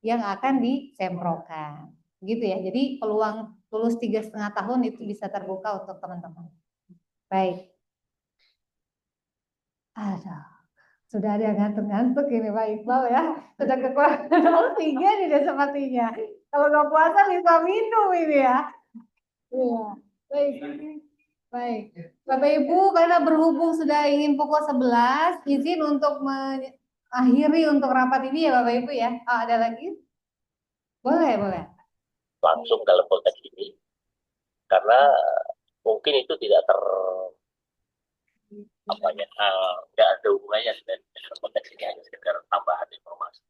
yang akan disemprokan. Gitu ya. Jadi peluang lulus 3,5 tahun itu bisa terbuka untuk teman-teman. Baik. Aduh, sudah ada yang ngantuk-ngantuk ini Pak Iqbal ya. Sudah kekurangan 03 nih deh sepertinya. Kalau nggak puasa bisa minum ini ya. Iya. Baik. Baik. Bapak Ibu, karena berhubung sudah ingin pukul 11, izin untuk mengakhiri untuk rapat ini ya Bapak Ibu ya. Oh, ada lagi? Boleh, boleh. Langsung dalam konteks ini, karena mungkin itu tidak nggak ada hubungannya dengan konteks ini, hanya sekedar tambahan informasi.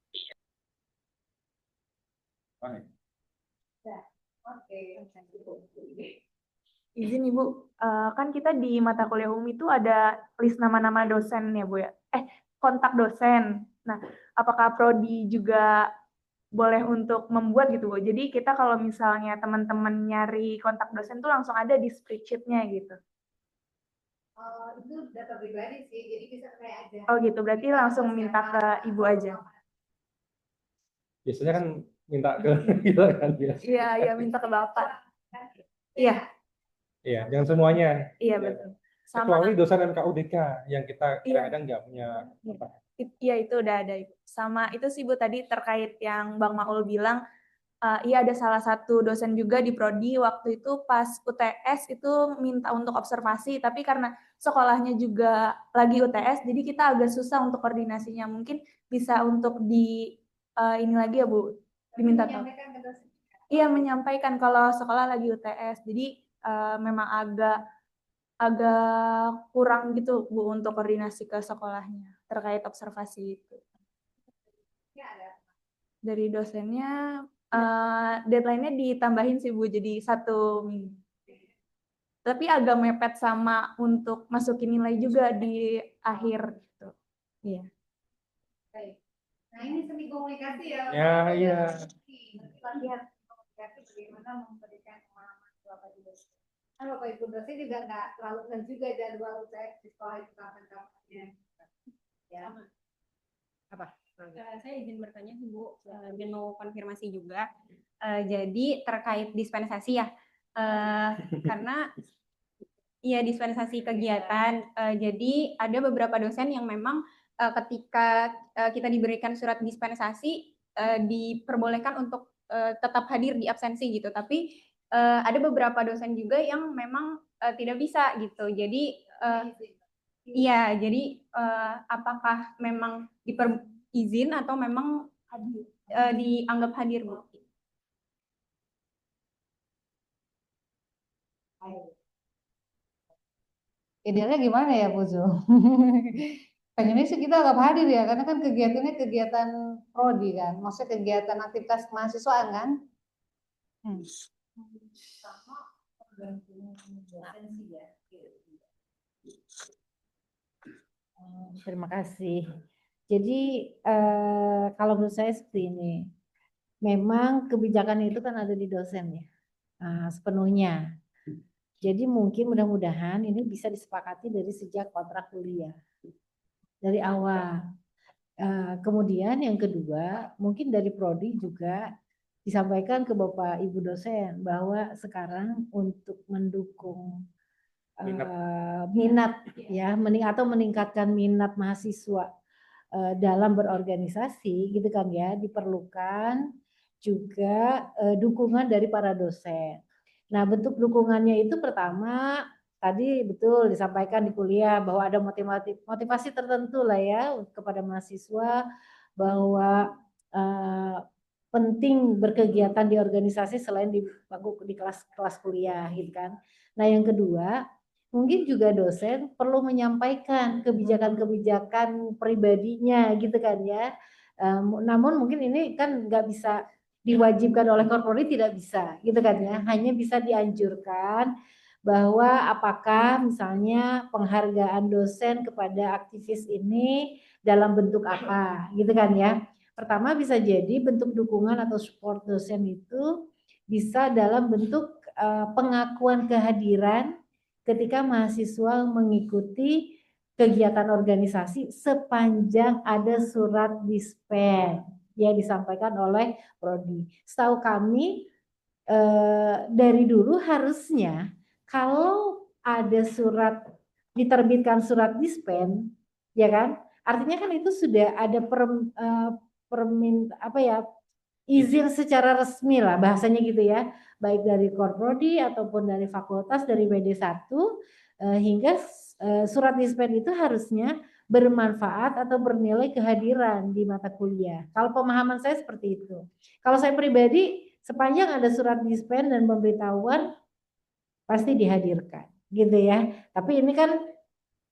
Izin Ibu, kan kita di mata kuliah umum itu ada list nama-nama dosen ya Bu ya? Kontak dosen. Nah, apakah Prodi juga boleh untuk membuat gitu Bu? Jadi kita kalau misalnya teman-teman nyari kontak dosen tuh langsung ada di spreadsheet-nya gitu. Itu data pribadi sih, jadi bisa kayak aja. Oh gitu, berarti langsung minta ke Ibu aja. Biasanya kan minta ke kita kan ya. Iya, minta ke Bapak. Iya. Iya, jangan semuanya. Iya, betul. Kecuali dosen MKUDK yang kita kadang-kadang nggak punya. Iya, itu udah ada. Sama itu sih Bu tadi terkait yang Bang Maul bilang, iya ada salah satu dosen juga di Prodi waktu itu pas UTS itu minta untuk observasi, tapi karena sekolahnya juga lagi UTS, jadi kita agak susah untuk koordinasinya. Mungkin bisa untuk di ini lagi ya Bu, diminta tahu. Iya, menyampaikan kalau sekolah lagi UTS. Jadi memang agak kurang gitu Bu untuk koordinasi ke sekolahnya terkait observasi itu. Dari dosennya deadline-nya ditambahin sih Bu, jadi 1 minggu. Tapi agak mepet sama untuk masukin nilai juga di akhir gitu. Iya. Baik. Nah ini seni komunikasi ya. Ya, iya. Latihan komunikasi bagaimana memberikan pemahaman Bapak Ibu. Kan Bapak Ibu dosen juga nggak terlalu kan juga jadwal UTS di sekolah itu kapan-kapannya. Ya. Apa? Saya izin bertanya Bu, dan mau konfirmasi juga. Jadi terkait dispensasi ya, karena ya dispensasi kegiatan. Jadi ada beberapa dosen yang memang ketika kita diberikan surat dispensasi diperbolehkan untuk tetap hadir di absensi gitu. Tapi ada beberapa dosen juga yang memang tidak bisa gitu. Jadi iya, jadi apakah memang izin atau memang dianggap hadir Bu? Idealnya gimana ya Bu Zul? Pengennya sih kita anggap hadir ya, karena kan kegiatannya kegiatan prodi kan, maksudnya kegiatan aktivitas mahasiswaan kan. Terima kasih. Jadi kalau menurut saya seperti ini, memang kebijakan itu kan ada di dosen ya, sepenuhnya. Jadi mungkin mudah-mudahan ini bisa disepakati dari sejak kontrak kuliah, dari awal. Kemudian yang kedua, mungkin dari Prodi juga disampaikan ke Bapak Ibu dosen bahwa sekarang untuk mendukung minat ya, atau meningkatkan minat mahasiswa dalam berorganisasi gitu kan ya, diperlukan juga dukungan dari para dosen. Nah, bentuk dukungannya itu pertama tadi betul disampaikan di kuliah bahwa ada motivasi tertentu lah ya kepada mahasiswa bahwa penting berkegiatan di organisasi selain di kelas kuliah gitu kan. Nah, yang kedua mungkin juga dosen perlu menyampaikan kebijakan-kebijakan pribadinya gitu kan ya. Namun mungkin ini kan nggak bisa diwajibkan oleh Korpori tidak bisa, gitu kan ya. Hanya bisa dianjurkan bahwa apakah misalnya penghargaan dosen kepada aktivis ini dalam bentuk apa, gitu kan ya. Pertama bisa jadi bentuk dukungan atau support dosen itu bisa dalam bentuk pengakuan kehadiran ketika mahasiswa mengikuti kegiatan organisasi sepanjang ada surat dispen yang disampaikan oleh Prodi. Setahu kami dari dulu harusnya kalau ada surat diterbitkan surat dispen, ya kan? Artinya kan itu sudah ada izin secara resmi lah bahasanya gitu ya, baik dari Korprodi ataupun dari fakultas dari WD1 hingga surat dispen itu harusnya bermanfaat atau bernilai kehadiran di mata kuliah. Kalau pemahaman saya seperti itu. Kalau saya pribadi sepanjang ada surat dispen dan pemberitahuan pasti dihadirkan gitu ya. Tapi ini kan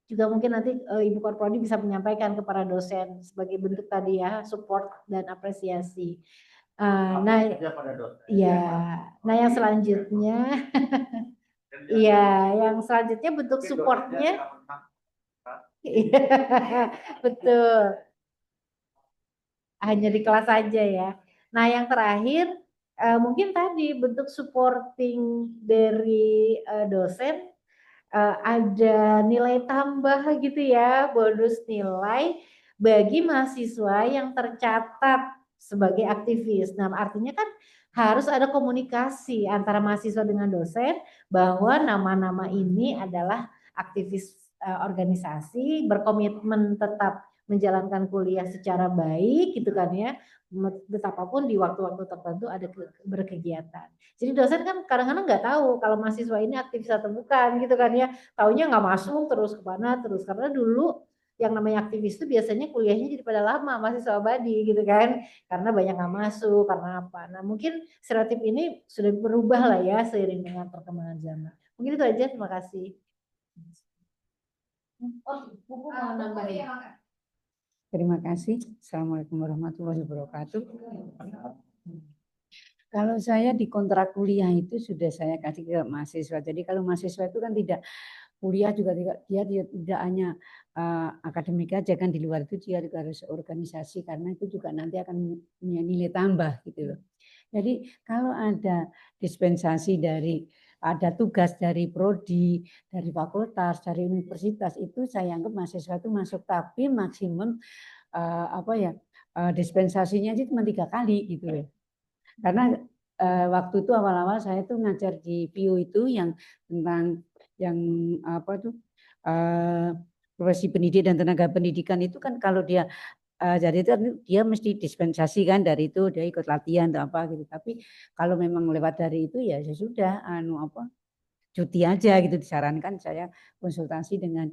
juga mungkin nanti Ibu Korprodi bisa menyampaikan kepada dosen sebagai bentuk tadi ya support dan apresiasi. Nah, ya, nah yang selanjutnya, iya, yang selanjutnya bentuk supportnya, betul, hanya di kelas saja ya. Nah yang terakhir mungkin tadi bentuk supporting dari dosen ada nilai tambah gitu ya, bonus nilai bagi mahasiswa yang tercatat sebagai aktivis. Nah, artinya kan harus ada komunikasi antara mahasiswa dengan dosen bahwa nama-nama ini adalah aktivis organisasi, berkomitmen tetap menjalankan kuliah secara baik gitu kan ya, betapapun di waktu-waktu tertentu ada berkegiatan. Jadi dosen kan kadang-kadang nggak tahu kalau mahasiswa ini aktivis atau bukan gitu kan ya, taunya nggak masuk terus kemana terus, karena dulu yang namanya aktivis itu biasanya kuliahnya jadi pada lama mahasiswa abadi gitu kan, karena banyak nggak masuk karena apa. Nah mungkin stereotip ini sudah berubah lah ya seiring dengan perkembangan zaman. Mungkin itu aja, terima kasih. Oh, buku mau nambahin. Terima kasih. Assalamualaikum warahmatullahi wabarakatuh. Kalau saya di kontrak kuliah itu sudah saya kasih ke mahasiswa. Jadi kalau mahasiswa itu kan tidak kuliah juga dia tidak hanya akademik aja kan, di luar itu dia juga harus organisasi karena itu juga nanti akan punya nilai tambah gitu loh. Jadi kalau ada dispensasi dari ada tugas dari prodi, dari fakultas, dari universitas itu saya anggap mahasiswa itu masuk, tapi maksimum dispensasinya itu cuma 3 kali gitu loh. Karena waktu itu awal-awal saya tuh ngajar di PIU itu yang tentang yang profesi pendidik dan tenaga pendidikan itu kan kalau dia jadi itu dia mesti dispensasi kan, dari itu dia ikut latihan atau apa gitu. Tapi kalau memang lewat dari itu ya sudah cuti aja gitu, disarankan saya konsultasi dengan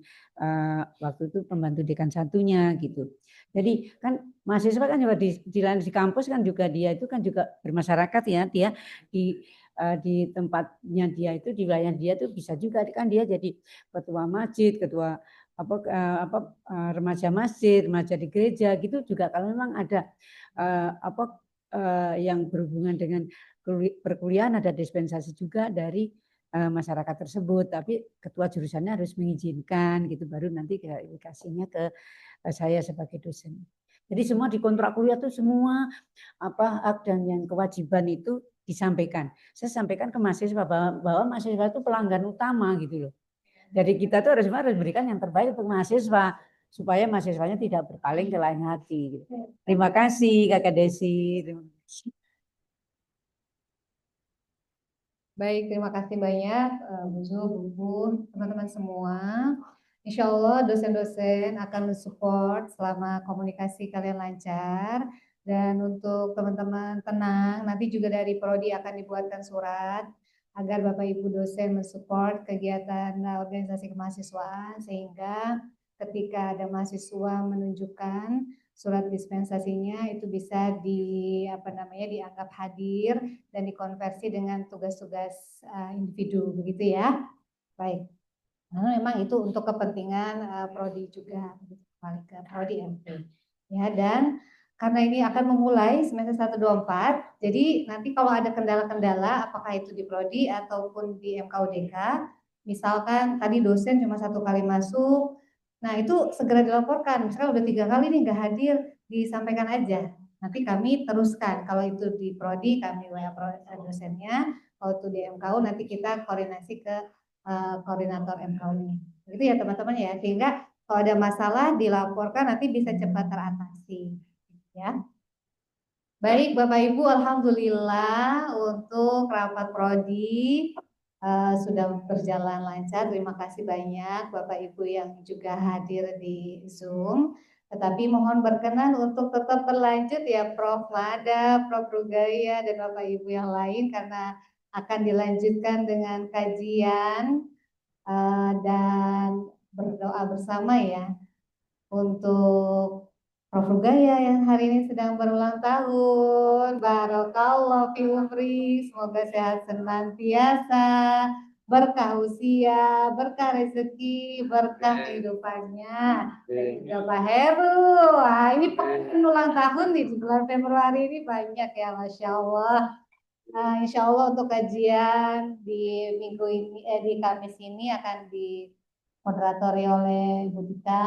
waktu itu pembantu dekan satunya gitu. Jadi kan mahasiswa kan juga di kampus kan juga dia itu kan juga bermasyarakat ya, dia di tempatnya dia itu di wilayah dia tuh bisa juga kan dia jadi ketua masjid, ketua remaja masjid, remaja di gereja gitu juga. Kalau memang ada yang berhubungan dengan perkuliahan ada dispensasi juga dari masyarakat tersebut, tapi ketua jurusannya harus mengizinkan gitu, baru nanti klarifikasinya ke saya sebagai dosen. Jadi semua di kontrak kuliah tuh semua hak dan yang kewajiban itu disampaikan. Saya sampaikan ke mahasiswa bahwa mahasiswa itu pelanggan utama gitu loh. Jadi kita tuh harus berikan yang terbaik untuk mahasiswa supaya mahasiswanya tidak berpaling ke lain hati. Gitu. Terima kasih Kakak Desi. Baik, terima kasih banyak Bu Zul, Bu Pur, teman-teman semua. Insya Allah dosen-dosen akan mensupport selama komunikasi kalian lancar. Dan untuk teman-teman tenang, nanti juga dari Prodi akan dibuatkan surat agar Bapak Ibu dosen mensupport kegiatan organisasi kemahasiswaan, sehingga ketika ada mahasiswa menunjukkan surat dispensasinya itu bisa dianggap hadir dan dikonversi dengan tugas-tugas individu begitu ya. Baik. Nah, memang itu untuk kepentingan prodi juga, balik ke prodi MP. Ya, dan karena ini akan memulai semester 124, jadi nanti kalau ada kendala-kendala, apakah itu di Prodi ataupun di MKUDK, misalkan tadi dosen cuma 1 kali masuk, nah itu segera dilaporkan, misalkan udah 3 kali nih nggak hadir, disampaikan aja. Nanti kami teruskan, kalau itu di Prodi kami WA dosennya, kalau itu di MKU nanti kita koordinasi ke koordinator MKU-nya. Gitu ya teman-teman ya, sehingga kalau ada masalah dilaporkan nanti bisa cepat teratasi. Ya. Baik Bapak Ibu, alhamdulillah untuk rapat prodi sudah berjalan lancar. Terima kasih banyak Bapak Ibu yang juga hadir di Zoom. Tetapi mohon berkenan untuk tetap berlanjut ya Prof. Mada, Prof. Rugaya, dan Bapak Ibu yang lain karena akan dilanjutkan dengan kajian dan berdoa bersama ya untuk Prof. Rugaya yang hari ini sedang berulang tahun. Barokallah fi umri, semoga sehat senantiasa, berkah usia, berkah rezeki, berkah kehidupannya. Dan juga Pak Heru, wah ini ulang tahun nih di bulan Februari ini banyak ya, Masya Allah. Insya Allah untuk kajian di minggu ini, di Kamis ini akan dimoderatori oleh Ibu Dita.